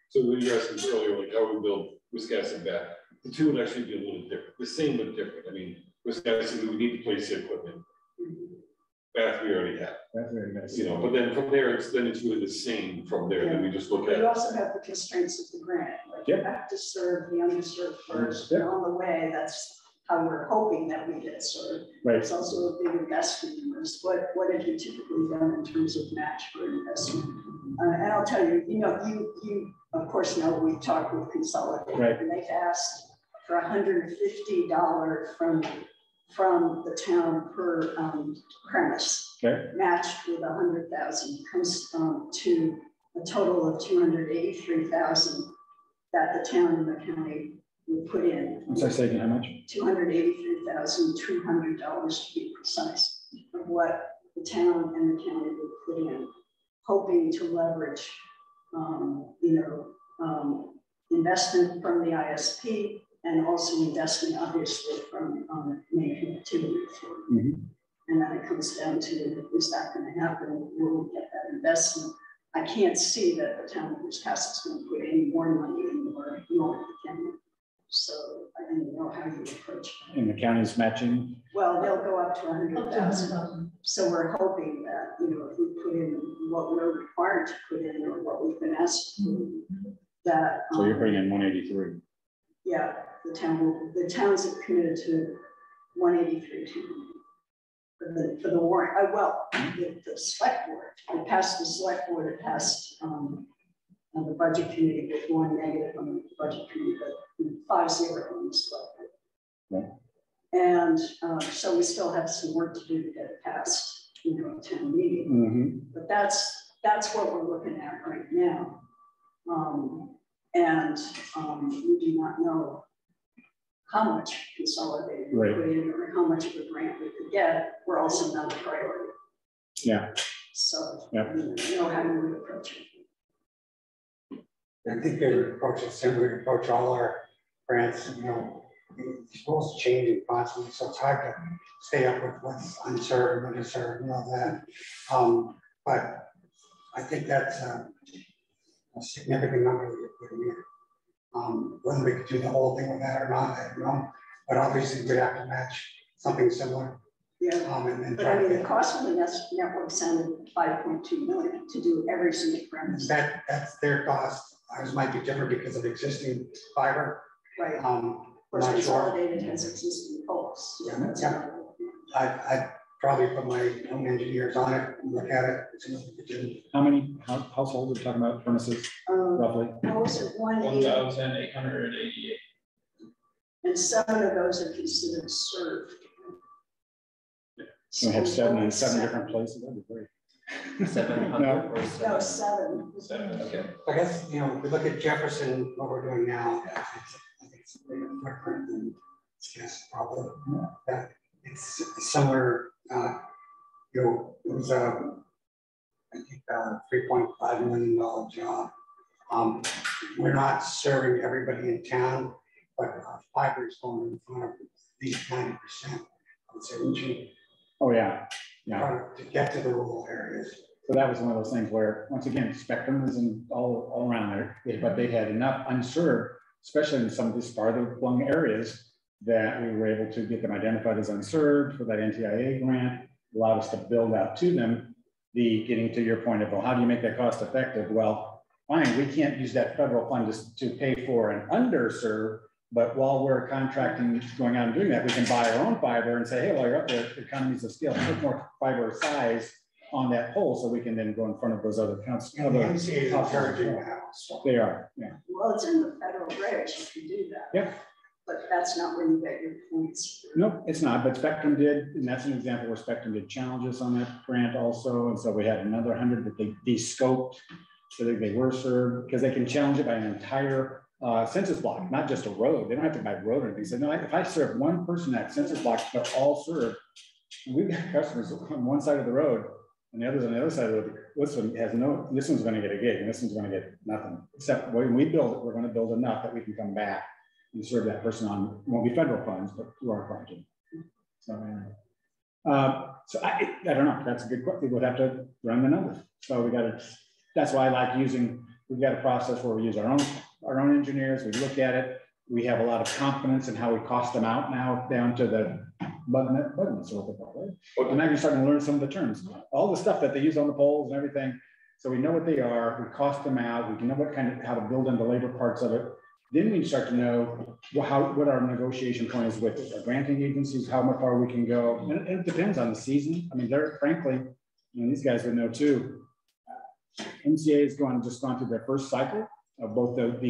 So when you asked me earlier, like how we build Wisconsin back, the two would actually be a little different. The same but different. I mean, Wisconsin, we need to place the equipment. Bath we already have. That's very nice. But then from there, it's really the same from there. Then we just look at. You also have the constraints of the grant. Like you have to serve the underserved first. And on the way, that's how we're hoping that we get served. Right. It's also a big investment in this. What have you typically done in terms of match for investment? And I'll tell you, you of course know we've talked with Consolidated, right, and they've asked for $150 from the town per premise, okay, matched with 100,000, comes to a total of 283,000 that the town and the county would put in. I'm sorry, say again, how much? $283,200 to be precise, of what the town and the county would put in, hoping to leverage, investment from the ISP and also investment, obviously, from main connectivity. And then it comes down to, is that going to happen? Will we get that investment? I can't see that the town of Wisconsin is going to put any more money in or north of the county. So I don't know how you approach that. And the county's matching? Well, they'll go up to 100,000. So we're hoping that, if we put in what we're required to put in or what we've been asked to put in, that. So you're putting in 183. Yeah, the towns have committed to 183 for the warrant. The select board. It passed the select board. It passed the budget committee with 1 negative on the budget committee, but 5-0 on the select board. Yeah. And so we still have some work to do to get it past, town meeting. But that's what we're looking at right now. We do not know how much Consolidated we put in or how much of a grant we could get. We're also not a priority. Yeah. So how do we approach it? I think they would approach it similar. We approach all our grants, you know, these rules changing constantly, so it's hard to stay up with what's unserved and underserved and all that. But I think that's a significant number that you're putting in. Whether we could do the whole thing with that or not, I don't know. But obviously we'd have to match something similar. Yeah, And but I mean, the cost of the network sounded 5.2 million to do every single premise. that's their cost. Ours might be different because of existing fiber. Right. Of course, Consolidated has existing poles. Yeah, that's another. I'd probably put my own engineers on it and look at it. See what we could do. How many households are we talking about, premises, roughly? What was it, 1,888. and 7 of those are considered served. So we have seven different places, that'd be great. 700 No. or No, 7? 7. 7, okay. I guess, you know, if we look at Jefferson, what we're doing now, I think it's a bigger footprint than yes, probably. Yeah. It's somewhere, you know, it was I think $3.5 million job. We're not serving everybody in town, but fiber is going in front of at least 90%. I would say reaching. Oh, yeah. To get to the rural areas. So that was one of those things where, once again, spectrum was in all around there, but they had enough unserved, especially in some of these farther flung areas, that we were able to get them identified as unserved for that NTIA grant, allowed us to build out to them. Getting to your point of, well, how do you make that cost effective? Well, fine, we can't use that federal fund to pay for an underserved, but while we're contracting, going out and doing that, we can buy our own fiber and say, hey, while you're up there, economies of scale, put more fiber size on that pole so we can then go in front of those other accounts. And the MCA is encouraging that. They are, yeah. Well, it's in the federal regs, you can do that. Yeah. But that's not where you get your points. Nope, it's not, but Spectrum did, and that's an example where Spectrum did challenges on that grant also. And so we had another 100 that they de-scoped so that they were served, because they can challenge it by an entire census block, not just a road. They don't have to buy a road or anything. So no, if I serve one person at census block, they're all served. We've got customers on one side of the road and the others on the other side of the road. This one has no, this one's going to get a gig and this one's going to get nothing. Except when we build it, we're going to build enough that we can come back and serve that person on, won't be federal funds, but through our project. So I don't know, that's a good question. We would have to run the numbers. So we got to, that's why I like using, we've got a process where we use our own engineers, we look at it. We have a lot of confidence in how we cost them out now down to the button sort of thing. And now you're starting to learn some of the terms, all the stuff that they use on the poles and everything. So we know what they are, we cost them out, we can know what kind of, how to build in the labor parts of it. Then we start to know what our negotiation point is with our granting agencies, how far we can go. And it depends on the season. I mean, they're frankly, and these guys would know too, MCA has just gone through their first cycle of both Connect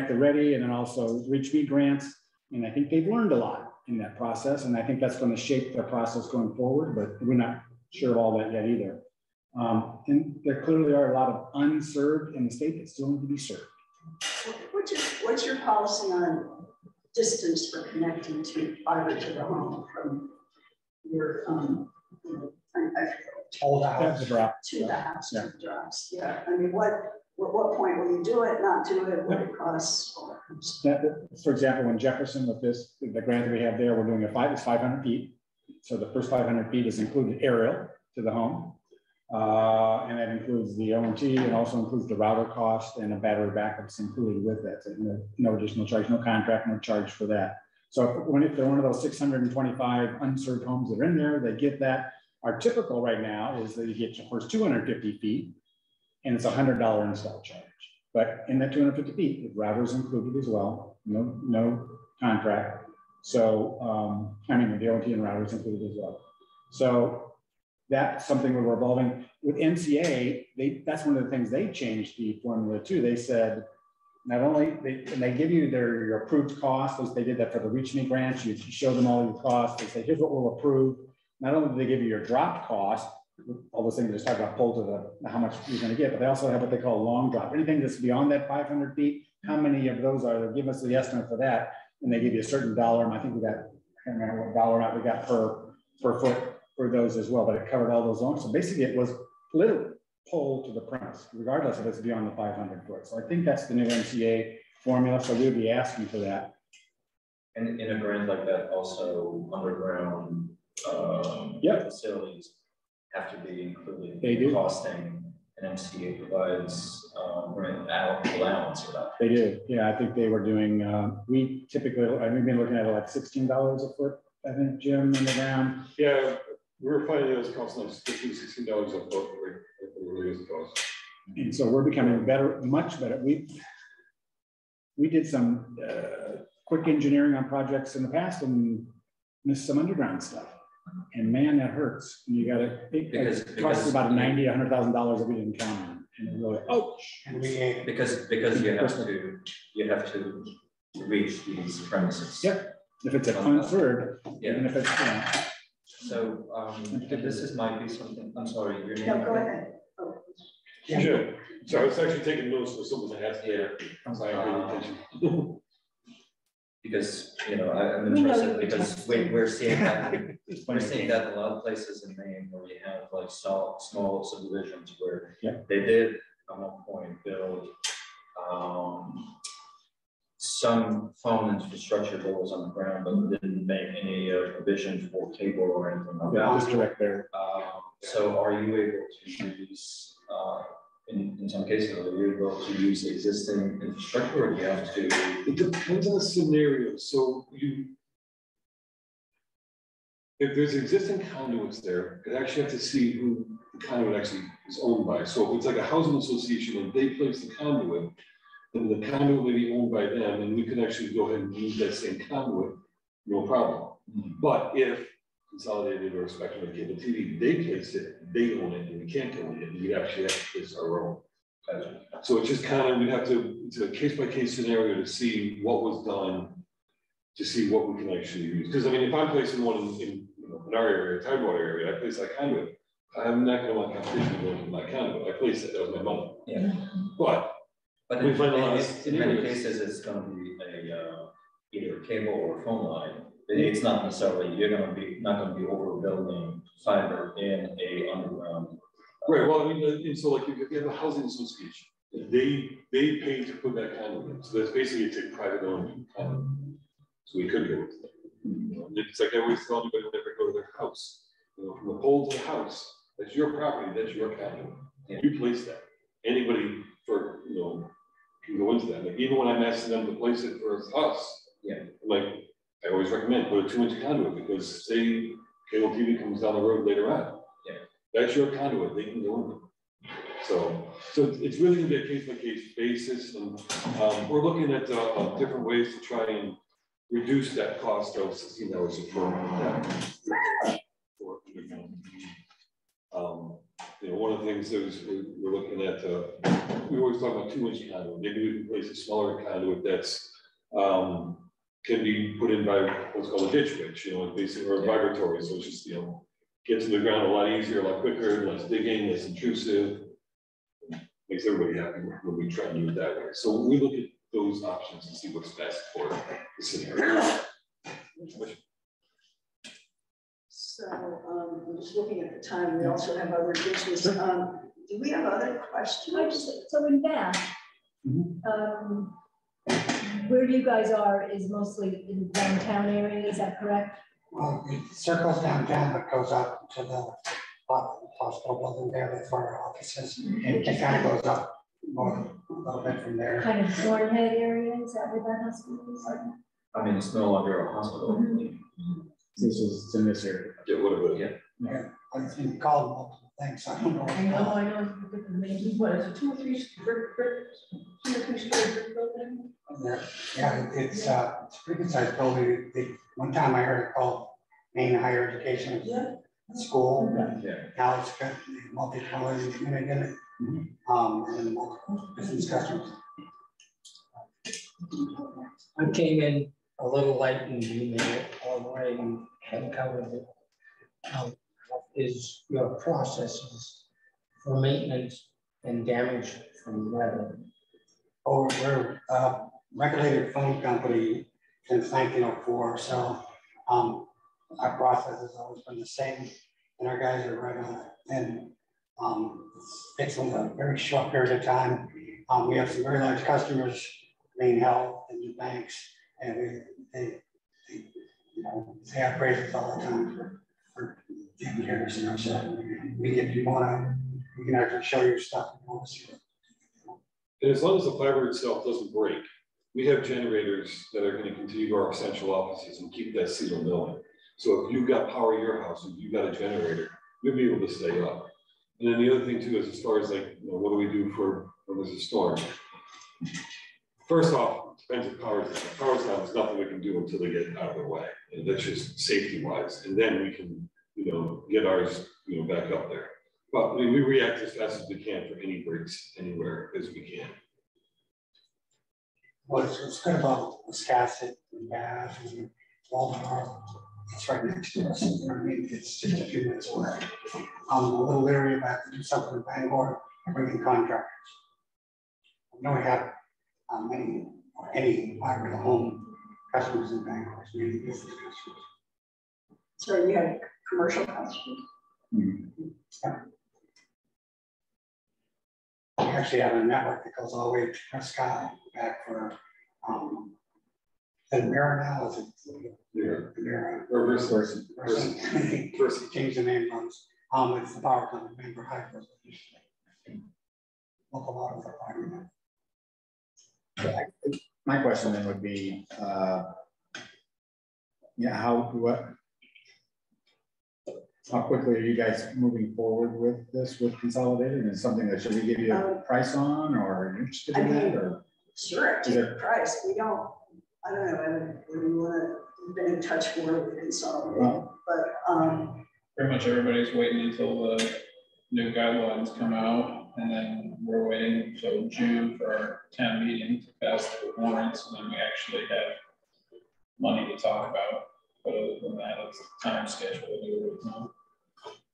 the Ready and then also Reach Me grants. And I think they've learned a lot in that process. And I think that's going to shape their process going forward, but we're not sure of all that yet either. And there clearly are a lot of unserved in the state that still need to be served. What's your policy on distance for connecting to fiber to the home from your Hold out. to the house to the drops? Yeah, I mean, what point will you do it, not do it, what it costs? For example, when Jefferson with this, the grant that we have there, we're doing it's 500 feet. So the first 500 feet is included aerial to the home. And that includes the ONT and also includes the router cost and a battery backups included with that. So no additional charge, no contract, no charge for that. So if they're one of those 625 unserved homes that are in there, they get that. Our typical right now is that you get your first 250 feet and it's $100 install charge. But in that 250 feet, the router is included as well, no contract. So, I mean, the ONT and router is included as well. So that's something we're evolving with MCA. That's one of the things they changed the formula too. They said, not only they give you your approved costs, as they did that for the Reach Me grants, you show them all your costs. They say, here's what we'll approve. Not only do they give you your dropped cost, all those things we just talked about, pull to how much you're going to get, but they also have what they call long drop. Anything that's beyond that 500 feet, how many of those are there? Give us the estimate for that. And they give you a certain dollar. And I think I can't remember what dollar amount we got per foot for those as well, but it covered all those zones. So basically it was literally pole to the premise, regardless if it's beyond the 500 foot. So I think that's the new MCA. formula, so we'll be asking for that. And in a grant like that, also underground facilities have to be included. They do. Costing, and MCA provides grant allowance for that. They do. Yeah, I think they were doing, we typically, we've been looking at it like $16 a foot, I think, Jim, underground. Yeah, we were finding those costs like $15, $16 a foot, right? It really is cost. And so we're becoming better, much better. We did some quick engineering on projects in the past and missed some underground stuff. And man, that hurts. And you got to, it costs about $90,000 to $100,000 that we didn't count on. And it really, And we, because you have to reach these premises. yep. If it's a third, even if it's, So this might be something, I'm sorry, your name. No, go ahead. Oh. Sure. So I was actually taking notes for something that has there. So I pay attention. Because, you know, I'm interested because we're seeing that, we're seeing that in a lot of places in Maine where you have like small subdivisions where they did at one point build some phone infrastructure that was on the ground, but didn't make any provision for cable or anything like that. just direct there. So are you able to use, in some cases, are you able to use existing infrastructure, or do you have to? It depends on the scenario. So if there's existing conduits there, you actually have to see who the conduit actually is owned by. So if it's like a housing association and they place the conduit, then the conduit may be owned by them, and we can actually go ahead and use that same conduit, no problem. But if Consolidated or Spectrum or Cable TV, they place it, they own it, and we can't own it, and we actually have to place our own. So it's just kind of, it's a case-by-case scenario to see what was done, to see what we can actually use. Because I mean, if I'm placing one in our area, Tidewater area, I place that conduit, I'm not going to want competition going to my conduit. I place it, that was my money. Yeah. But in many cases, it's going to be either a cable or a phone line. It's not necessarily not going to be overbuilding fiber in a underground. Right. Well, I mean, and so like if you have a housing association, they pay to put that conduit in. So that's basically it's a private owned conduit. So we could go with that. It's like I always tell anybody whenever I go to their house, from the pole to the house, that's your property, that's your conduit. Yeah. You place that. Anybody can go into that. Like even when I'm asking them to place it for us, like I always recommend put a 2-inch conduit, because say cable TV comes down the road later on. That's your conduit, they can go in there. So it's really gonna be a case-by-case basis, and we're looking at different ways to try and reduce that cost of $16 a foot. One of the things is we're looking at, we always talk about 2-inch conduit. Maybe we can place a smaller conduit that's can be put in by what's called a ditch witch, basically, or a vibratory. So it's just, gets to the ground a lot easier, a lot quicker, less digging, less intrusive. Makes everybody happy when we try and do it that way. So we look at those options and see what's best for the scenario. So I'm just looking at the time. We also have other business. Do we have other questions? So in Bath, where you guys are is mostly in the downtown area, is that correct? Well, it circles downtown, but goes up to the hospital building there. That's where our office is. And it kind of goes up more, a little bit from there. Kind of Thornhead area, is that where that hospital is? I mean, it's no longer a hospital. It's in this area. Yeah, what about Yeah, I've been called multiple things. I don't know. I know. What is it, 2 or 3 story building? Yeah, it's a pretty good sized building. One time I heard it called Maine Higher Education School. Now it's got multicolored unit in it, and multiple business customers. I came in a little late and you made it all the way and hadn't covered it. What is your processes for maintenance and damage from weather? Oh, we're a regulated phone company since 1904, so our process has always been the same, and our guys are right on it, and it's in a very short period of time. We have some very large customers Maine Health and the banks, and they have praises all the time for taking care of us. So if you wanna, you can actually show your stuff. If you want to see it. And as long as the fiber itself doesn't break, we have generators that are going to continue to our central offices and keep that signal going. So if you've got power in your house, if you've got a generator, you'll be able to stay up. And then the other thing too is as far as like, what do we do for when there's a storm? First off, it depends if power's down. If power's down, there's nothing we can do until they get out of the way. And that's just safety wise. And then we can, get ours, back up there. But we react as fast as we can for any breaks anywhere as we can. What's good about Wiscasset and Bath and Waldemar, it's right next to us. I mean, it's just a few minutes away. A little area about to do something in Bangor and bring in contractors. We don't have any fiber to home customers in Bangor, so many business customers. So you have commercial customers? Mm-hmm. Yeah. We actually have a network that goes all the way to Prescott, back for the Mira now, is it? Mira. Versus. Change the name runs. It's the power company, member Hyper. Look a lot of the fiber. My question then would be, how quickly are you guys moving forward with this with Consolidated? Is it something that should we give you a price on, or are you interested in that? Or sure, take the price. We don't. I don't know. We've been in touch more with Consolidated, but pretty much everybody's waiting until the new guidelines come out, and then we're waiting until June for our town meeting to pass the warrants, and then we actually have money to talk about. But other than that, it's the time schedule that we would know.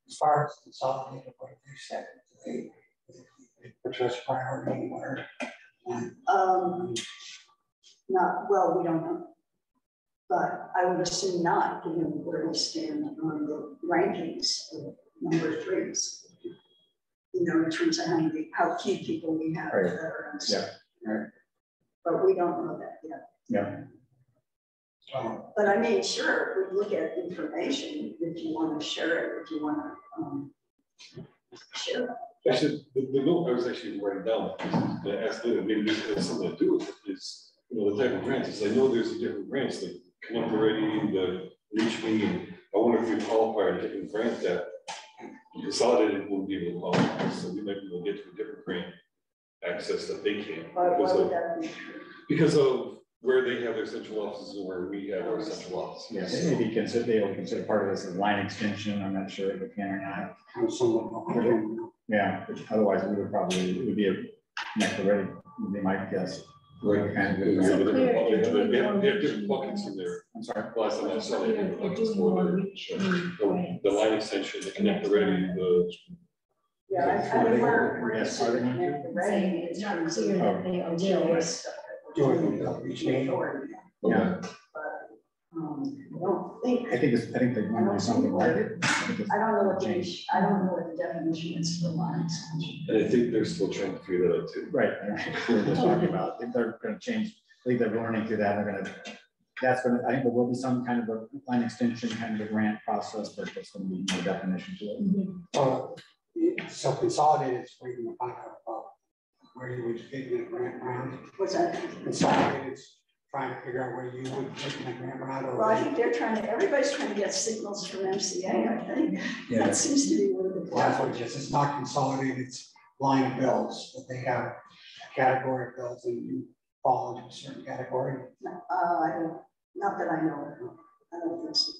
As far as Consolidated, what have you said? They put us priority or not well, we don't know. But I would assume not, given where we stand on the rankings of number threes. In terms of how few people we have that are on state. Right. But we don't know that yet. Yeah. But I mean, sure, we look at information if you want to share it, if you want to share it. Actually, the note I was actually writing down, I asked Linda, maybe this has something to do with it, is the type of grants. I know there's different grants, like Connect Already, the Reach Me, and I wonder if you qualify a different grant that Consolidated won't be able to qualify, so we might be able to get to a different grant access that they can. Why would that be? Because of where they have their central offices and where we have our central offices. Yes, maybe they will consider part of this as line extension. I'm not sure if they can or not. Yeah, otherwise we would probably, it would be a next already, would be my guess. Right, kind of. They have different buckets in there. I'm sorry. Last time I saw they had buckets for the line extension, the Connect Already, Yeah, I mean, we're yes, are they going to? Saying it's not clear that they are doing stuff. Yeah. I think I think they're going to do something like it. I don't know what the definition is for line extension. and I think they're still trying to figure that out too. Right. We're just talking about. I think they're going to change. I think they're learning through that. They're going to. I think there will be some kind of a line extension, kind of a grant process, but there's going to be no definition to it. So Consolidated is where you find out about where you would fit in a grant round. What's that? Consolidated is trying to figure out where you would fit in a grant round. Well, I think everybody's trying to get signals from MCA, I think. Yeah. That seems to be where the. Well, that's what it is. It's not Consolidated, it's line of bills, but they have a category of bills and you fall into a certain category. Not that I know of. I don't think so.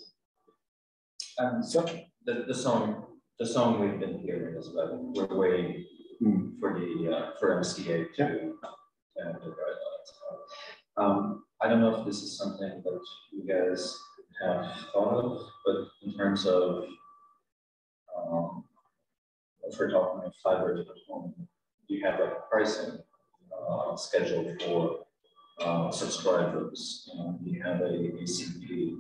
So the song we've been hearing is about we're waiting for MCA to have the guidelines. I don't know if this is something that you guys have thought of, but in terms of if we're talking about fiber to the home, you have a pricing schedule for subscribers. You have a ACP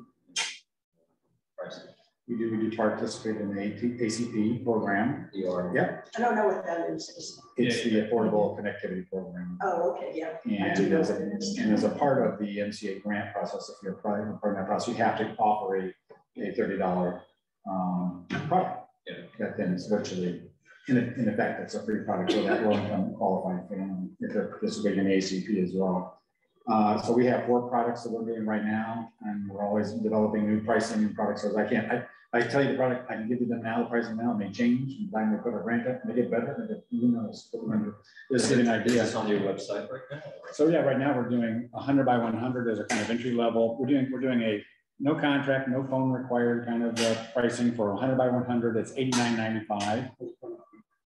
pricing. We do participate in the ACP program. Yeah, I don't know what that is. it's the Affordable Connectivity Program. Oh, okay, yeah. I And do know as what it is. a part of the MCA grant process, if you're part of that process, you have to operate a $30 product. Yeah. That then is virtually, in effect, it's a free product for that low-income qualified family if they're participating in ACP as well. So we have 4 products that we're doing right now, and we're always developing new pricing and products. So I tell you the product, I can give you them now, the pricing now may change, and then we put a grant up, and they get better, and who knows, just give you an idea. Is this on your website right now? So yeah, right now we're doing 100 by 100 as a kind of entry level. We're doing a no contract, no phone required kind of pricing for 100 by 100. It's $89.95.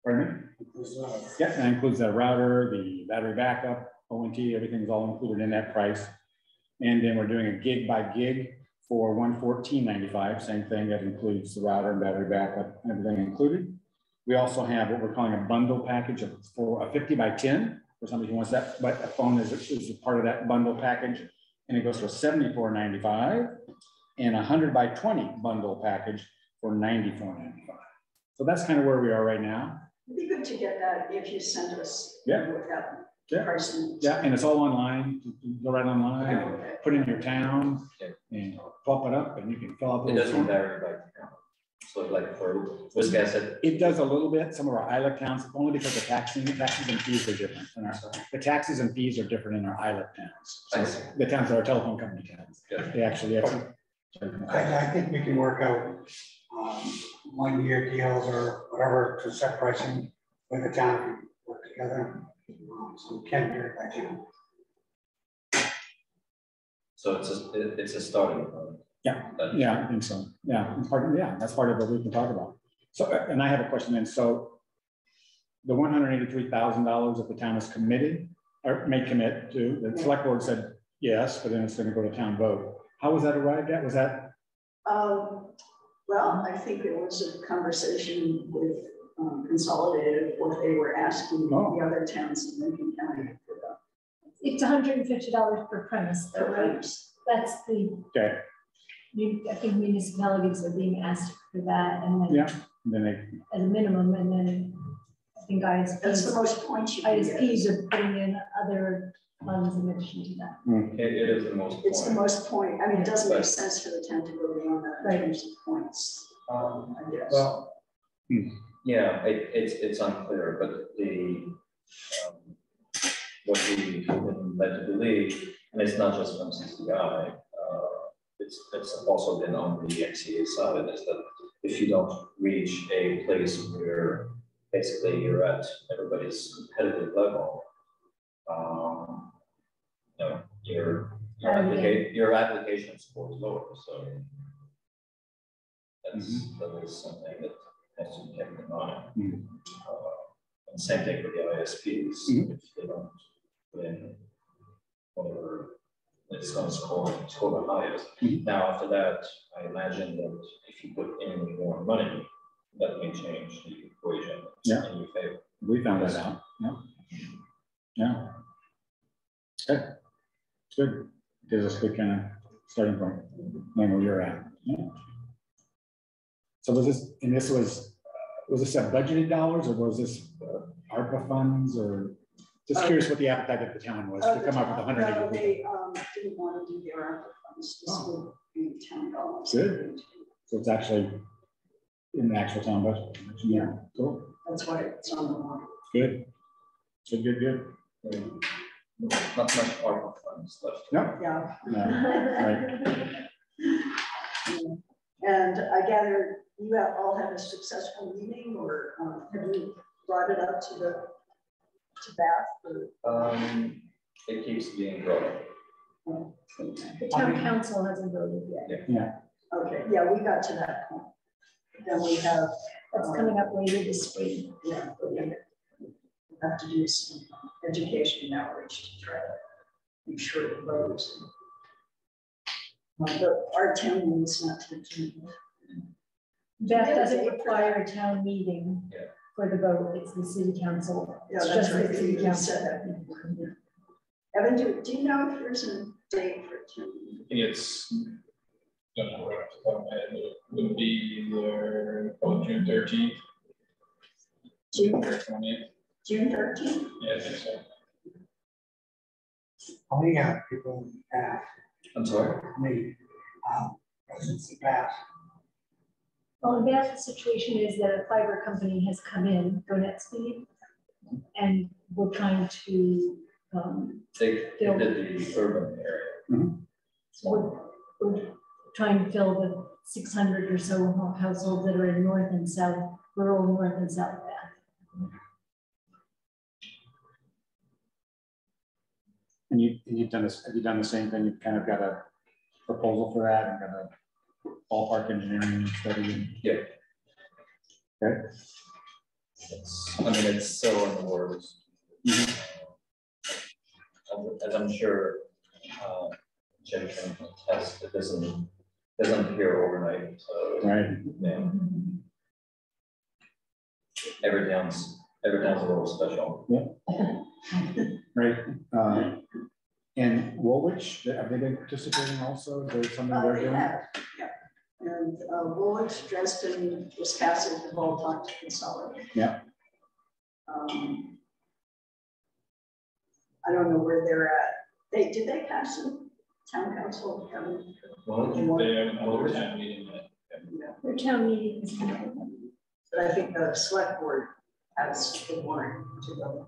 Pardon me? Yeah, that includes the router, the battery backup, ONT, everything's all included in that price. And then we're doing a gig by gig for $114.95. Same thing, that includes the router and battery backup, everything included. We also have what we're calling a bundle package for a 50 by 10 for somebody who wants that, but a phone is a part of that bundle package, and it goes for $74.95, and a 100 by 20 bundle package for $94.95. So that's kind of where we are right now. It'd be good to get that if you send us. Yeah. With that Yeah. person. Yeah, and it's all online. You go right online, and put in your town, and pop it up, and you can fill out. It doesn't vary by town. So like for Wisconsin. It does a little bit. Some of our islet towns, only because the taxes and fees are different. The taxes and fees are different in our islet towns. So the towns that are telephone company towns. Yeah. They actually have. I think we can work out 1-year deals or whatever to set pricing with the town if we work together. So we can do it by June. So it's a starting point. Yeah, I think so. Yeah, that's part of what we can talk about. So, and I have a question then. So the $183,000 that the town is committed or may commit to, the select board said yes, but then it's going to go to town vote. How was that arrived at? Was that? Well, I think it was a conversation with Consolidated, what they were asking the other towns in Lincoln County for that. It's $150 per premise, though, right? That's the. Okay. I think municipalities are being asked for that, and then, and then as a minimum, and then I think ISPs. That's the most points you can get. ISPs are putting in other funds in addition to that. It is the most. It's the most point. I mean, it doesn't make sense for the town to go beyond that in terms of points. I guess. Well, yeah, it's unclear, but what we've been led to believe, and it's not just from CCI. It's also been on the XCA side, is that if you don't reach a place where basically you're at everybody's competitive level, your application score is lower. So that is something that has to be kept in mind. And same thing for the ISPs. If they don't put in whatever it's going to score the highest. Now, after that, I imagine that if you put in more money, that may change the equation in your favor. We found that out. Yeah. Okay. Good. Gives us a good kind of starting point. Knowing where you're at. Yeah. So was this, and this was this a budgeted dollars, or was this ARPA funds, or just curious what the appetite of the town was to come up with 180? No, they didn't want to do their ARPA funds. This would be town dollars. Good. So it's actually in the actual town budget. Yeah. Cool. That's why it's on the line. Good. Good. Not much ARPA funds left. No. Yeah. No. Right. And I gather you have all had a successful meeting, or have you brought it up to Bath? Or? It keeps being brought up. The town council hasn't voted yet. Yeah. Okay. Yeah, we got to that point. Then we have. That's coming up later this spring. Yeah. We have to do some education and outreach to try to make sure it votes. But our town meeting is not to June. That doesn't require a town meeting for the vote. It's the city council. Yeah, it's that's just right. the city You council. said that before. Evan, do you know if there's a date for town meeting? It's don't know right off the top of my head, but it would be either June 13th. June or 20th. June 13th. Yeah, I think so. How many people have, I'm sorry. how many residents have? Well, the bad situation is that a fiber company has come in, GoNetspeed, and we're trying to, They did the urban area. we're trying to fill the 600 or so households that are in north and south, rural north and south Bath. And you've done this, have you done the same thing? You've kind of got a proposal for that and got a ballpark engineering study? Yeah. Okay. I mean, it's so in the works. As I'm sure Jim can attest, it doesn't appear overnight. So Right. yeah. Every town's a little special. Yeah. Right. And Woolwich, have they been participating also? Is there something they're doing? Yeah. And Woolwich, Dresden, Wisconsin, have all talked to Consolidate. Yeah. I don't know where they're at. Did they pass some town council? Well, They haven't held their town meeting yet. Yeah. Their town meetings. But I think the select board has the warrant to go.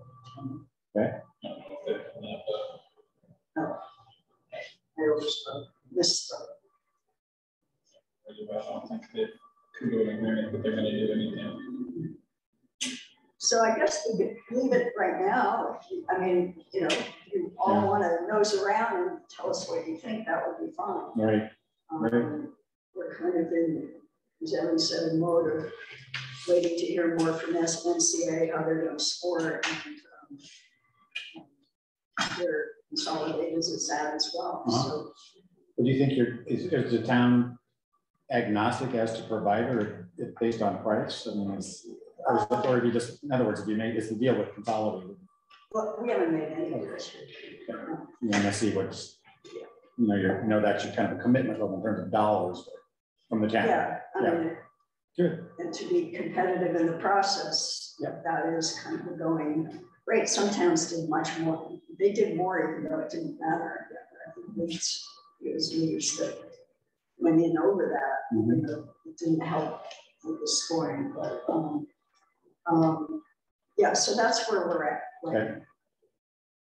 Okay. I don't know if they've done that, but No. I overspoke, misspoke. I don't think they could go to an agreement that they're gonna do anything. So I guess we could leave it right now. I mean, you you all want to nose around and tell us what you think, that would be fine. Right. We're kind of in, as Evan said, in mode of waiting to hear more from SNCA, how they're going to score, and their consolidated is that as well. So, What do you think is the town agnostic as to provider based on price? I mean, or do you just, in other words, if you make, is the deal with consolidated? well, we haven't made any decision. You want to see what's, that's your kind of a commitment level in terms of dollars from the town. Yeah, I mean, Good. and to be competitive in the process, that is kind of the going rate. Some towns did much more. They did more even though it didn't matter. I think it was leaders that went in over that. It didn't help with the scoring, but yeah, so that's where we're at. Okay.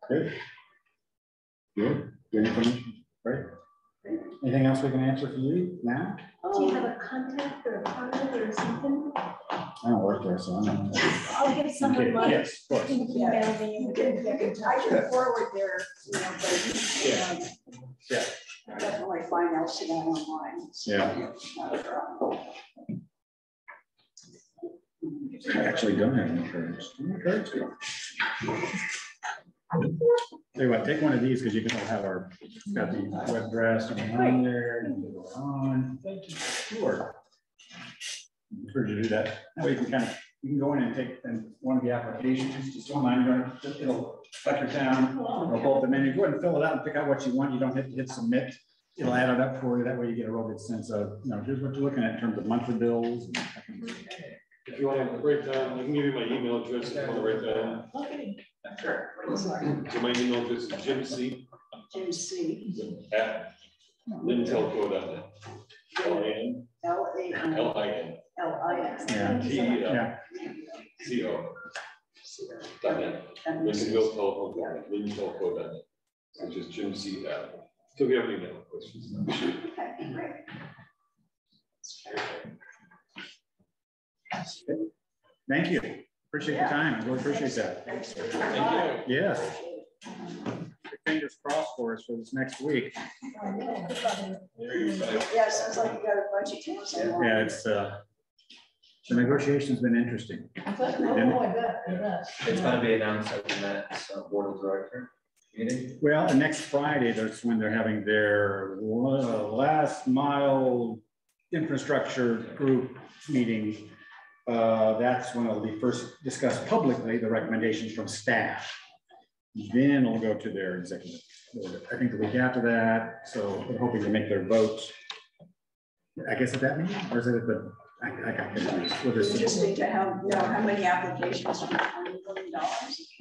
Good. Good. Anything? Great. Anything else we can answer for you now? Do you have a contact or a comment or something? I don't work there, so I don't know. I'll give someone my Yes, of course. email me. I can forward there, but definitely find LCI online. So Yeah. not a problem. I actually don't have insurance. Tell you what, take one of these because you can all have our, got the web address and on there. And go on. Thank you. Sure. Encourage you to do that. That way you can you can go in and take one of the applications, just online, it'll select your town, it'll pull up the menu, go ahead and fill it out and pick out what you want. You don't have to hit submit. It'll add it up for you. That way you get a real good sense of, here's what you're looking at in terms of monthly bills. If you want to write down, I can give you my email address if you want to write down. Okay. Sure. So my email address is Jim C. at lintelco.net. LIN. LIN. Yeah. CO.net. Lincolnville telephone, lintelco.net. So just Jim C. at. So if you have any questions. Okay, great. Thank you. Appreciate the time. I really appreciate that. Thanks for Thank you. Yes. Fingers crossed for us for this next week. Yeah, sounds like you got a bunch of teams. Yeah, it's the negotiation's been interesting. I bet. It's going to be announced at the next board of director meeting. Well, next Friday, that's when they're having their last mile infrastructure group meeting. That's when it'll be first discussed publicly, the recommendations from staff. Then it'll go to their executive board. I think the week after that. So we're hoping to make their votes I guess at that meeting, or is it at the, I got confused. What We is it? just need to know how many applications for $20 million.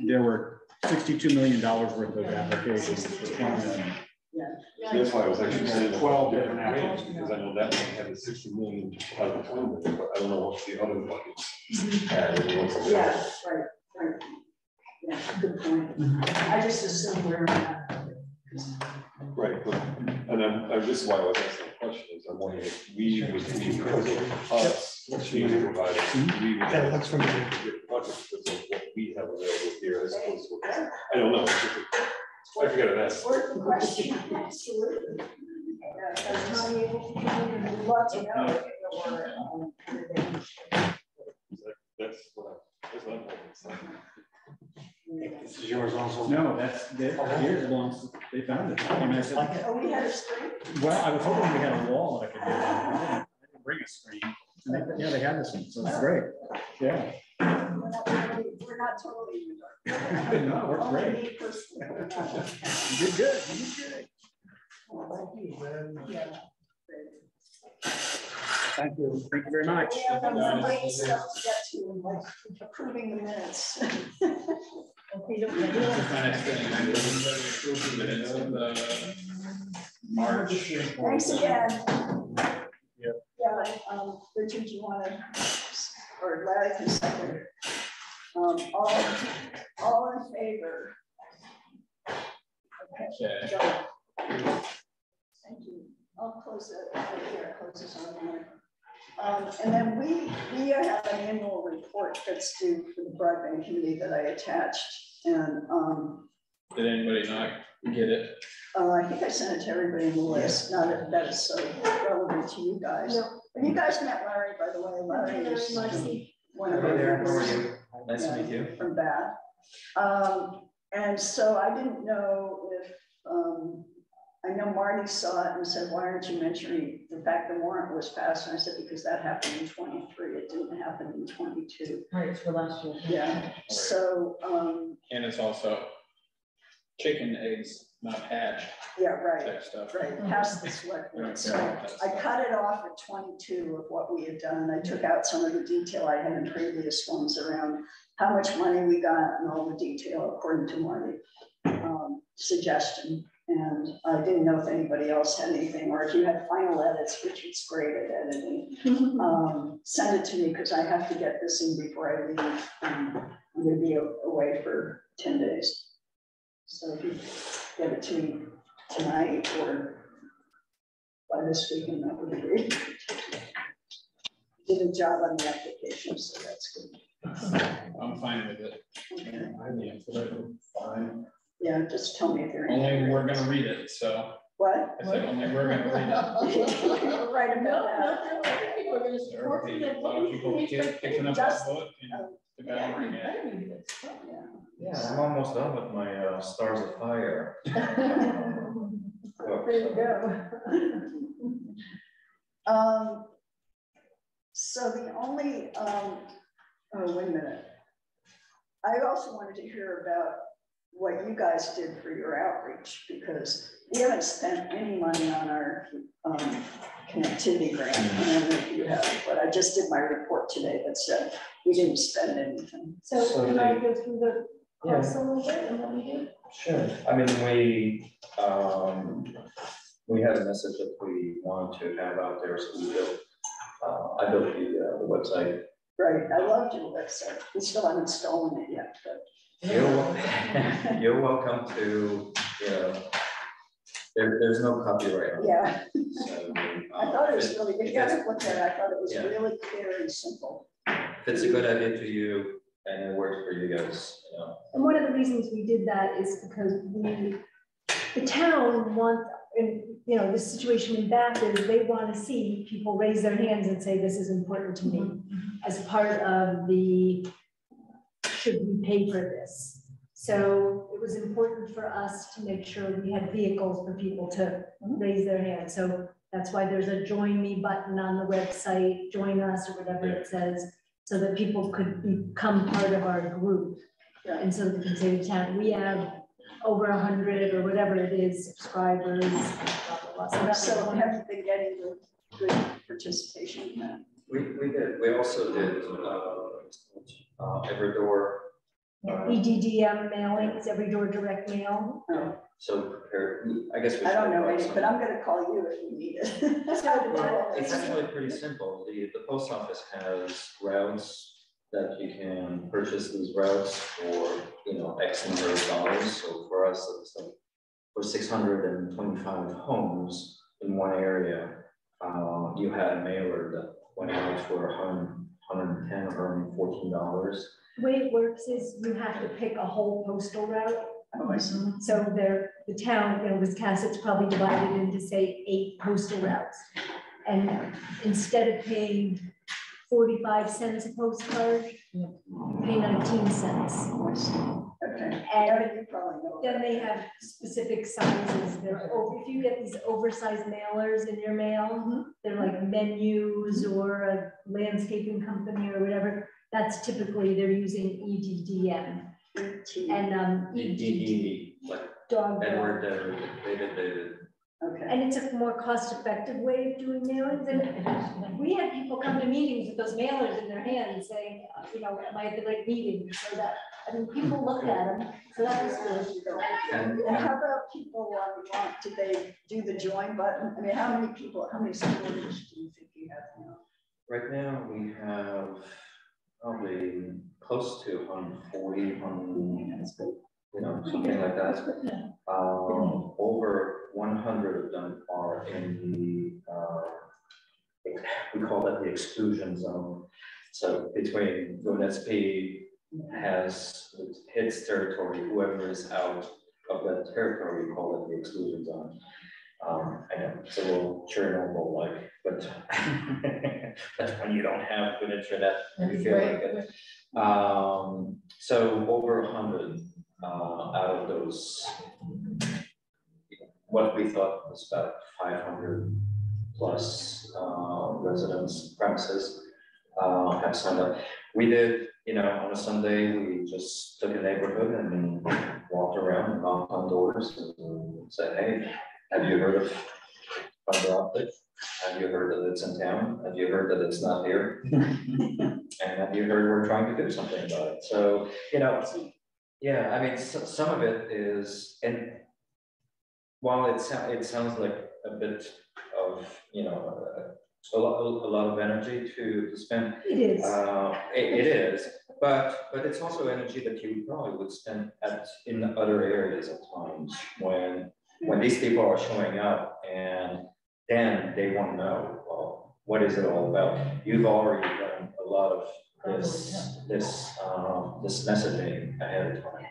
There were $62 million worth of applications for 20 million. Yeah. That's why I was actually saying 12 different applications, because I know that one had the 60 million out of the 20 million, but I don't know what the other buckets had. Yeah, right. Yeah, good point. I just assumed we're not. Right, but, and this is why I was asking the question, is I'm wondering if we would, because of us, being providers, we would have looks familiar. a different budget because of what we have available here as opposed to what, I don't know. I forgot to ask. Important question, absolutely. We'd love to know That's what I'm hoping. This is yours also. No, that's yours belongs. They found it. I mean, I said, Oh, we had a screen? well, I was hoping we had a wall that I could use. I didn't bring a screen. And yeah, they had this one, so it's great. Yeah. We're not totally in the dark. No, it worked great. Me personally, we're not. You did good. You did good. Yeah. Thank you. Thank you very much. We have some great stuff to get to, like approving the minutes. Okay, don't That's the next thing. I didn't approve the minutes of the March. Thanks again. Yeah. Yeah, Richard, you want to, or Larry can second. All in favor? Okay. John. Thank you. I'll close it. Here, close this on. And then we have an annual report that's due for the Broadband Committee that I attached. And did anybody not get it? I think I sent it to everybody in the list. Not that that is so relevant to you guys. No. But you guys met Larry, by the way. Larry is one of our members. Nice to meet you. From Bath. And so I didn't know if I know Marty saw it and said, why aren't you mentioning the fact the warrant was passed? And I said, because that happened in 23. It didn't happen in 22. Right, it's for last year. Yeah. So And it's also chicken eggs not hatched. Yeah, right. Type stuff. Right. Past the select board. So I cut it off at 22 of what we had done. I took out some of the detail I had in previous ones around how much money we got and all the detail according to Marty's suggestion. And I didn't know if anybody else had anything, or if you had final edits, Richard's great at editing. Send it to me because I have to get this in before I leave. I'm going to be away for 10 days. So if you get it to me tonight or by this weekend, that would be great. Did a job on the application, so that's good. I'm fine with it. Okay. Fine. Yeah, just tell me if you're Only we're gonna read it, so. What? I said only we're gonna read it. Right about that. We're going to support Okay, the a lot of people picking up that book and the guy reading it. Yeah, I'm almost done with my Stars of Fire. There you go. So the only, oh, wait a minute. I also wanted to hear about what you guys did for your outreach, because we haven't spent any money on our connectivity grant. I don't know if you have, but I just did my report today that said we didn't spend anything. So can I go through the course a little bit and what we did? Sure. I mean, we had a message that we wanted to have out there, so we built. I built the website. Right, I loved your website. We still haven't stolen it yet, but. You're welcome to, you know, there's no copyright. Yeah. So, I thought it was really good. You haven't looked at it. I thought it was really clear and simple. If it's a good idea to you and it works for you guys, you know. And one of the reasons we did that is because the town wants, and you know, the situation in Bath is they want to see people raise their hands and say, this is important to me as part of the, should we pay for this? So it was important for us to make sure we had vehicles for people to raise their hands. So that's why there's a join me button on the website, join us or whatever it says, so that people could become part of our group. Yeah. And so they can say to town, we have over 100 or whatever it is, subscribers, blah, blah, blah. So that's So have you been getting good participation in that. We did. We also did every door. EDDM mailings, every door direct mail. Oh, So prepared. I guess we I don't should know, write maybe, some- but I'm going to call you if we need it. Well, it's actually pretty simple. The post office has routes that you can purchase these routes for, X number of dollars. So for us, it's like for 625 homes in one area, you had a mailer that went out for $110 or $114. The way it works is you have to pick a whole postal route. Oh, I see. So the town, Wiscasset's probably divided into, say, 8 postal routes. And instead of paying 45 cents a postcard, you pay 19 cents. Oh, I see. Okay. And Yeah, you probably know. then they have specific sizes. If you get these oversized mailers in your mail, they're like menus or a landscaping company or whatever. That's typically they're using EDDM. And EDD, like dog. Edward, David. Okay. And it's a more cost-effective way of doing mailings. And we had people come to meetings with those mailers in their hands saying, am I at the right meeting? So that, people look at them, so that was good. And And how about people do they do the join button? I mean, how many supporters do you think you have now? right now we have probably close to 140, something like that. Over 100 of them are in the, we call that the exclusion zone. So between when SP has its territory, whoever is out of that territory, we call it the exclusion zone. I know it's a little Chernobyl-like, but that's when you don't have good internet and you feel like it. So over 100 out of those, what we thought was about 500 plus residents premises have signed up. We did, on a Sunday, we just took a neighborhood and walked around and knocked on doors and said, hey, have you heard of fiber optic? Have you heard that it's in town? Have you heard that it's not here? And have you heard we're trying to do something about it? So, yeah, some of it is, and while it sounds like a bit of, a lot of energy to spend. It is. It is, but it's also energy that you probably would spend in other areas at times when these people are showing up, and then they want to know, well, what is it all about? You've already done a lot of this messaging ahead of time.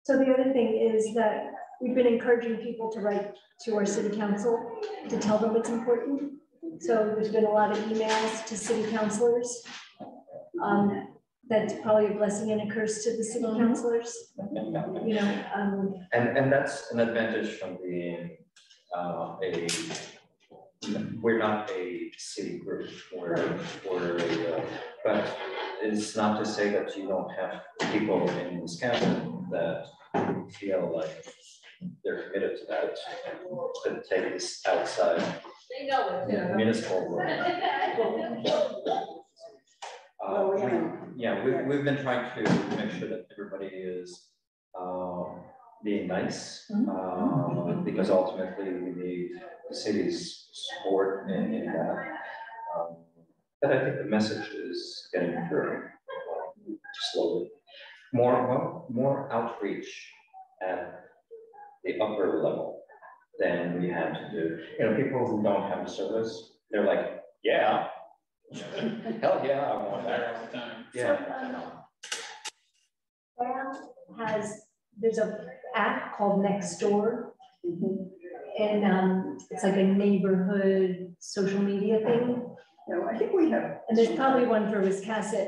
So the other thing is that we've been encouraging people to write to our city council to tell them it's important. So there's been a lot of emails to city councilors. That's probably a blessing and a curse to the city councilors. And that's an advantage from being we're not a city group, but it's not to say that you don't have people in Wisconsin that feel like they're committed to that, to take this outside municipal world. We've been trying to make sure that everybody is being nice, because ultimately we need the city's support in that. But I think the message is getting through slowly. More outreach at the upper level than we had to do. People who don't have a service, they're like, yeah, hell yeah, I want that all the time. Yeah. There's an app called Nextdoor, and it's like a neighborhood social media thing. No, I think we have. And there's probably one for Wiscasset.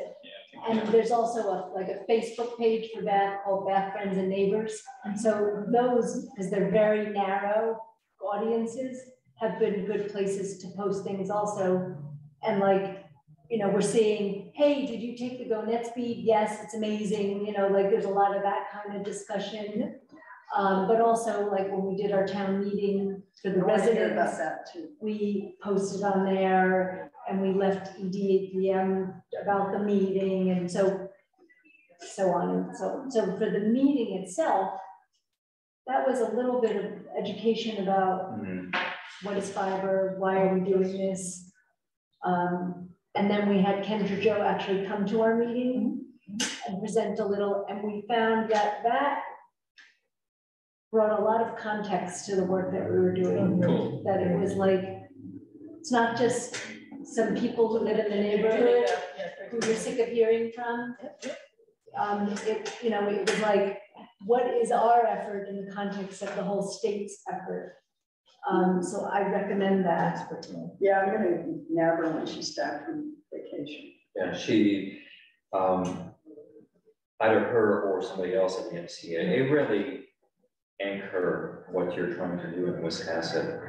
And there's also a Facebook page for Bath called Bath Friends and Neighbors. And so those, because they're very narrow audiences, have been good places to post things also. And we're seeing, hey, did you take the Go Net Speed? Yes, it's amazing. There's a lot of that kind of discussion. But also like when we did our town meeting for the I wanna hear about residents, that too. we posted on there and we left EDAPM about the meeting and so on and so for the meeting itself, that was a little bit of education about what is fiber, why are we doing this? And then we had Kendra Joe actually come to our meeting and present a little, and we found that that brought a lot of context to the work that we were doing. Cool. That it was like, it's not just some people who live in the neighborhood who you're sick of hearing from. It was like, what is our effort in the context of the whole state's effort? So I recommend that. Yeah, I'm gonna nab her when she's back from vacation. Yeah, she, either her or somebody else at the MCA, it really anchor what you're trying to do in Wisconsin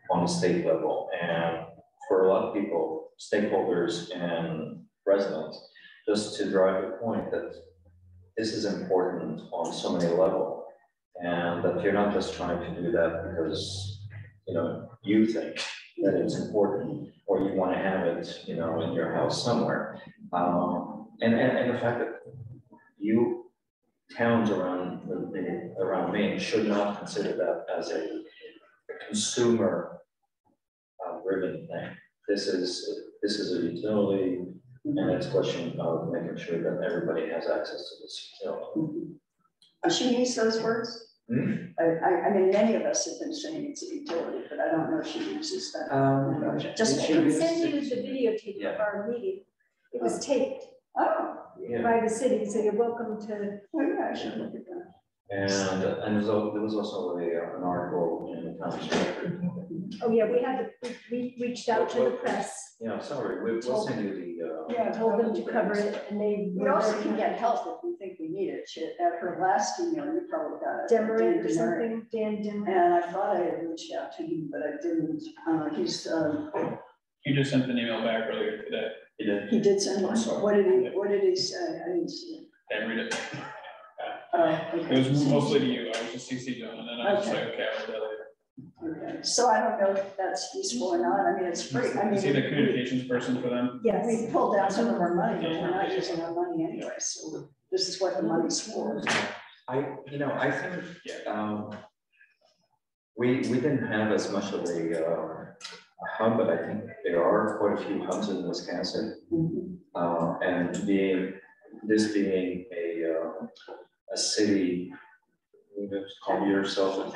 on a state level. And for a lot of people, stakeholders and residents, just to drive the point that this is important on so many levels, and that you're not just trying to do that because you think that it's important or you want to have it in your house somewhere, and the fact that towns around Maine should not consider that as a consumer driven thing. This is a utility, and it's a question of making sure that everybody has access to this utility. Does she use those words? I mean, many of us have been saying it's a utility, but I don't know if she uses that. Just I can send you the videotape of our meeting. It was taped by the city, so you're welcome to. Oh yeah, I should look at that. And there was also an article in the Times Record. Oh yeah, we reached out to the press. Yeah, sorry, we'll send you the. Told them to cover it, and they. We also can get help if we think we need it. At her last email, you probably got it. Demerit or something, Dan Demerit. And I thought I had reached out to him, but I didn't. He just sent an email back earlier today. He did. He did send one. What did he say? I didn't see it. Didn't read it. Okay. It was mostly to you. I was just CC'd on, and then I was like, okay, I'll tell you. Okay, so I don't know if that's useful or not. I mean, it's free. I mean, Is he the communications person for them? Yes. we pulled down some of our money, but we're not using our money anyway. So this is what the money's for. I think we didn't have as much of a hub, but I think there are quite a few hubs in Wisconsin, and being a city, you just call yourself a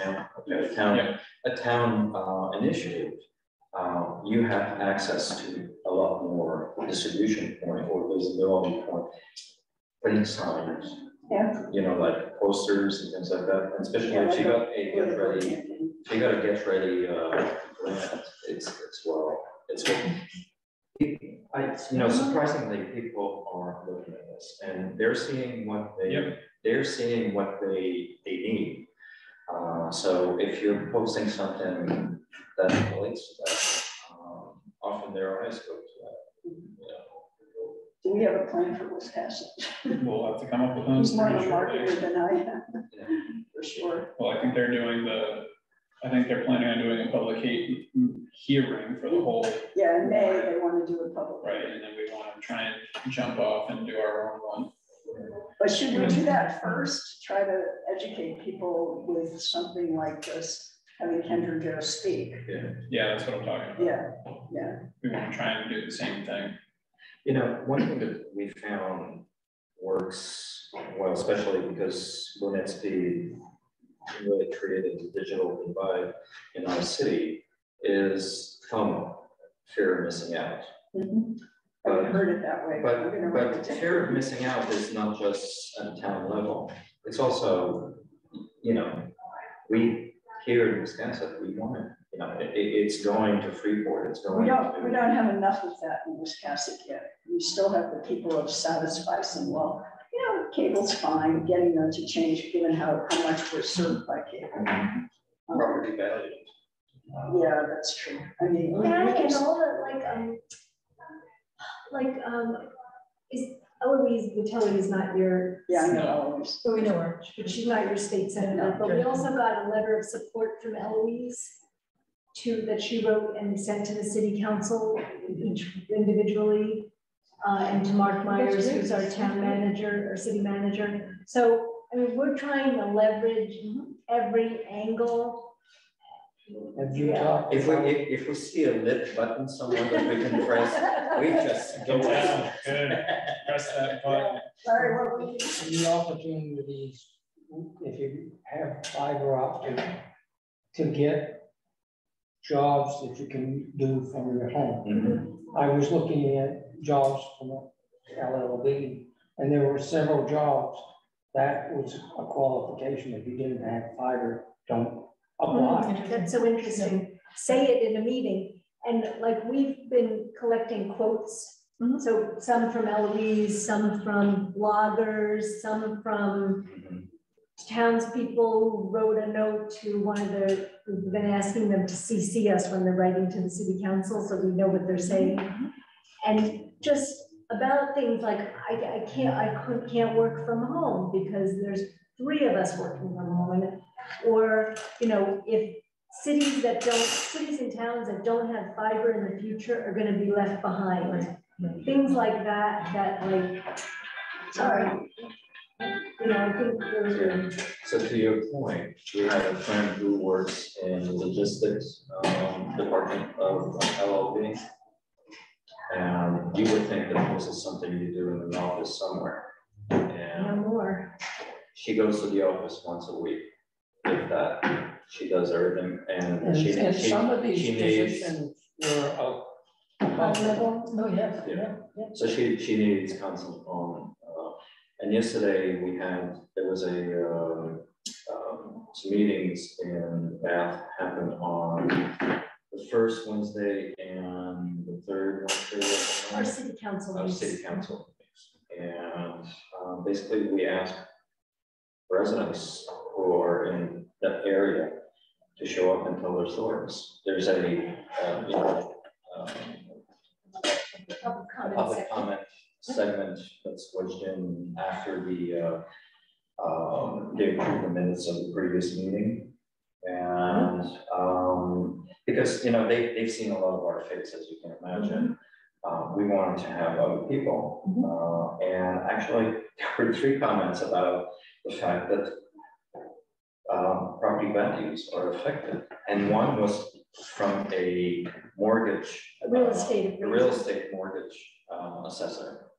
town initiative. You have access to a lot more distribution point or visibility point, printing signs, like posters and things like that. And especially if you got a get ready grant, surprisingly, people are looking at this and they're seeing what they need. So if you're posting something that relates to that, often their eyes go to that. Do we have a plan for Wisconsin? We'll have to come up with one. He's more of a marketer than I am, for sure. Well, I think they're planning on doing a public hearing for the whole. Yeah, in May, they want to do a public. Right, and then we want to try and jump off and do our own one. But should we do that first? Try to educate people with something like this, having Kendra Joe speak. Yeah, that's what I'm talking about. Yeah. We want to try and do the same thing. One thing that we found works well, especially because Lunet Speed really created the digital divide in our city, is FOMO, fear of missing out. I've heard it that way. But fear of missing out is not just at a town level. It's also, we here in Wisconsin, we want it. It's going to Freeport. It's going. We don't have enough of that in Wisconsin yet. We still have the people of satisfied saying, well, cable's fine, getting them to change given how much we're served by cable. Property value. Yeah, that's true. I mean, and all the Eloise Vitelli is not your. Yeah, I know Eloise. So we know her. But she's not your state senator, but we also got a letter of support from Eloise that she wrote and sent to the city council each individually, and to Mark Myers, who's our town manager or city manager. So, I mean, we're trying to leverage every angle. Have you talked? If we see a lit button somewhere that we can press, we just go down. Good. Press that button. Sorry, what were you? The opportunities, if you have fiber optic, to get jobs that you can do from your home. I was looking at jobs from LLB, and there were several jobs that was a qualification. If you didn't have fiber, don't apply. That's so interesting. Say it in a meeting. And like, we've been collecting quotes. So some from Eloise, some from bloggers, some from townspeople who wrote a note to one of their, we've been asking them to CC us when they're writing to the city council, so we know what they're saying. And just about things like, I can't work from home because there's 3 of us working from home. Or, you know, if cities and towns that don't have fiber in the future are going to be left behind. Things like that like, sorry. You know, I think those are. So to your point, we have a friend who works in the logistics department of LLB. And you would think that this is something you do in an office somewhere. And no more. She goes to the office once a week. If that, she does everything, and some of these she needs, positions were High level. Oh, yes. Yeah. So she needs constant phone. And yesterday there was some meetings in Bath happened on the first Wednesday and the third Wednesday. Our city council. Our city council. And basically we asked residents who are in that area to show up and tell their stories. There's a public comment segment that's switched in after they approved the minutes of the previous meeting. And because, you know, they've seen a lot of our faces, as you can imagine. We wanted to have other people. And actually, there were 3 comments about the fact that property values are affected. And one was from a mortgage, real estate mortgage assessor,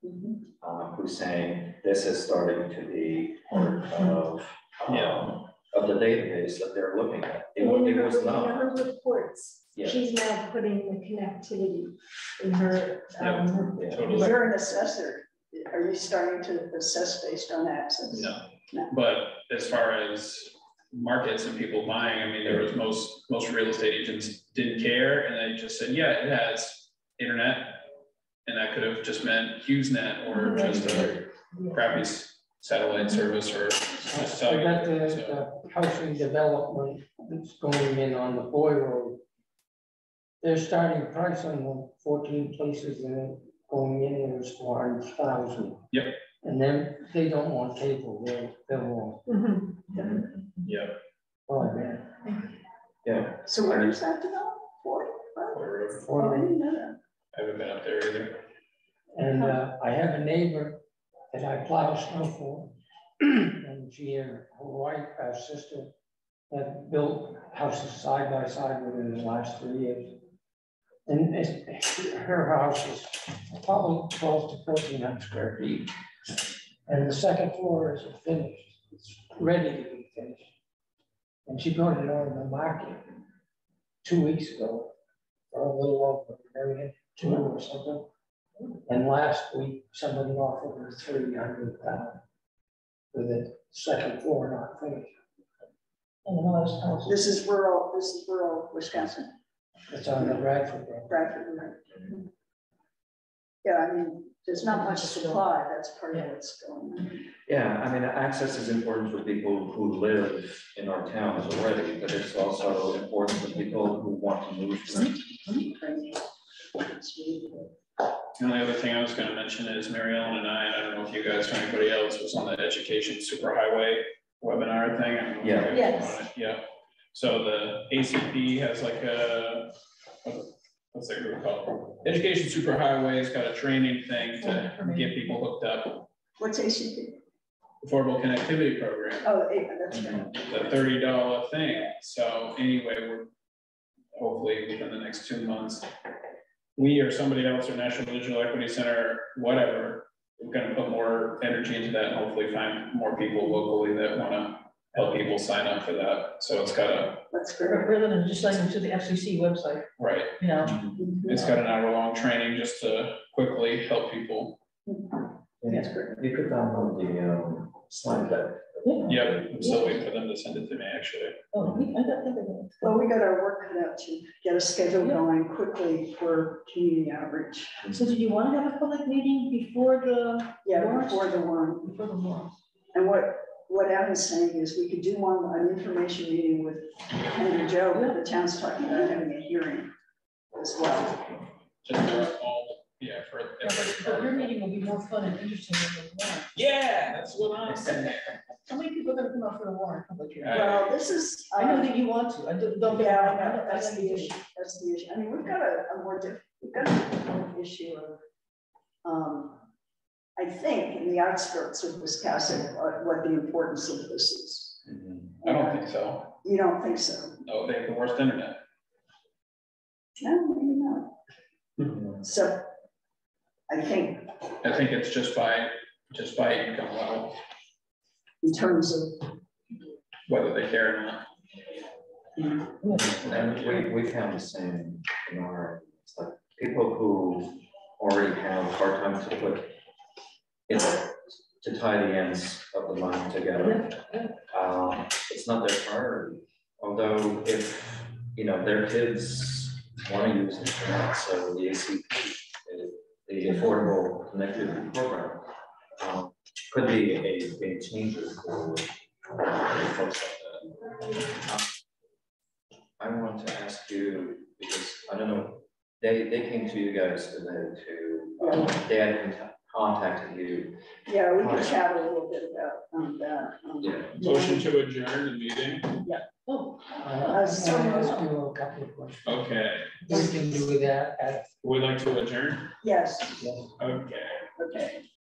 who's saying this is starting to be part of the database that they're looking at. It was not. In her reports, she's now putting the connectivity in her. If you're an assessor, are you starting to assess based on access? No. But as far as markets and people buying, I mean, there was most real estate agents didn't care, and they just said, yeah, it has internet, and that could have just meant HughesNet or just a crappy satellite service or just cellular. I got the housing development that's going in on the Boy Road. Their starting price on the 14 places and going in there is 400,000. Yep. And then they don't want cable, they'll want. Yeah. Broadband. Yeah. So where is that developed? Fort? I didn't know that. I haven't been up there either. And I have a neighbor that I plow snow for, and she and her wife, her sister, have built houses side by side within the last 3 years. And her house is probably 12 to 1,400 square feet. And the second floor is finished. It's ready to be finished. And she put it on the market 2 weeks ago for a little over $1.2 million or something. And last week, somebody offered her $300,000 with the second floor not finished. This is rural Wisconsin. It's on the Bradford Road. Bradford. Yeah, I mean, there's not much supply. That's part of what's going on. Yeah, I mean, access is important for people who live in our towns already, but it's also important for people who want to move to them. The only other thing I was going to mention is Mary Ellen and I don't know with you guys or anybody else, was on the education superhighway webinar thing. I don't know if you Yeah. guys Yes. want it. Yeah. So the ACP has like a, what's that group called? Education Superhighway's got a training thing to get people hooked up. What's ACP? Affordable Connectivity Program, Oh, yeah, that's right. the $30 thing. So anyway, we're hopefully within the next 2 months, we or somebody else or National Digital Equity Center, whatever, we're gonna put more energy into that and hopefully find more people locally that wanna help people sign up for that. So it's got a, That's great. Rather than just signing to the FCC website, right, you know. it's got an hour-long training just to quickly help people. That's great. You could download the slide deck. Yep, I'm still waiting for them to send it to me, actually. Oh, I don't think I Well, we got our work cut out to get a schedule going quickly for community outreach. did. So did you want to have a public meeting before the, Yeah, Warrants? before the one. before the warrants? And what Al is saying is we could do an information meeting with Henry Joe, but the town's talking about having a hearing as well. Just for all, yeah, for But your meeting will be more fun and interesting than the warrant. yeah, that's what I'm saying. How many people are going to come out for the warrant public hearing? Well, this is. I know that you want to, I don't. get me Yeah, wrong, I know, know that's that the you do. issue, that's the issue. I mean, we've got we've got a different issue of, I think in the outskirts of Wisconsin, what the importance of this is. I don't think so. You don't think so? Oh, they have the worst internet. No, maybe not. So I think I think it's just by income level, in terms of, whether they care or not. And we found the same in our, it's like people who already have a hard time to put, you know, to tie the ends of the line together. It's not their priority. Although if, you know, their kids want to use internet, so the ACP, the Affordable Connectivity Program, could be a game changer for folks like that. I want to ask you, because I don't know, they came to you guys today to, they had contacted you. yeah, we can chat a little bit about that. Yeah. Motion to adjourn the meeting. Oh, I just want to ask you a couple of questions. Okay, We can do that at. would like to adjourn? Yes, Okay. okay.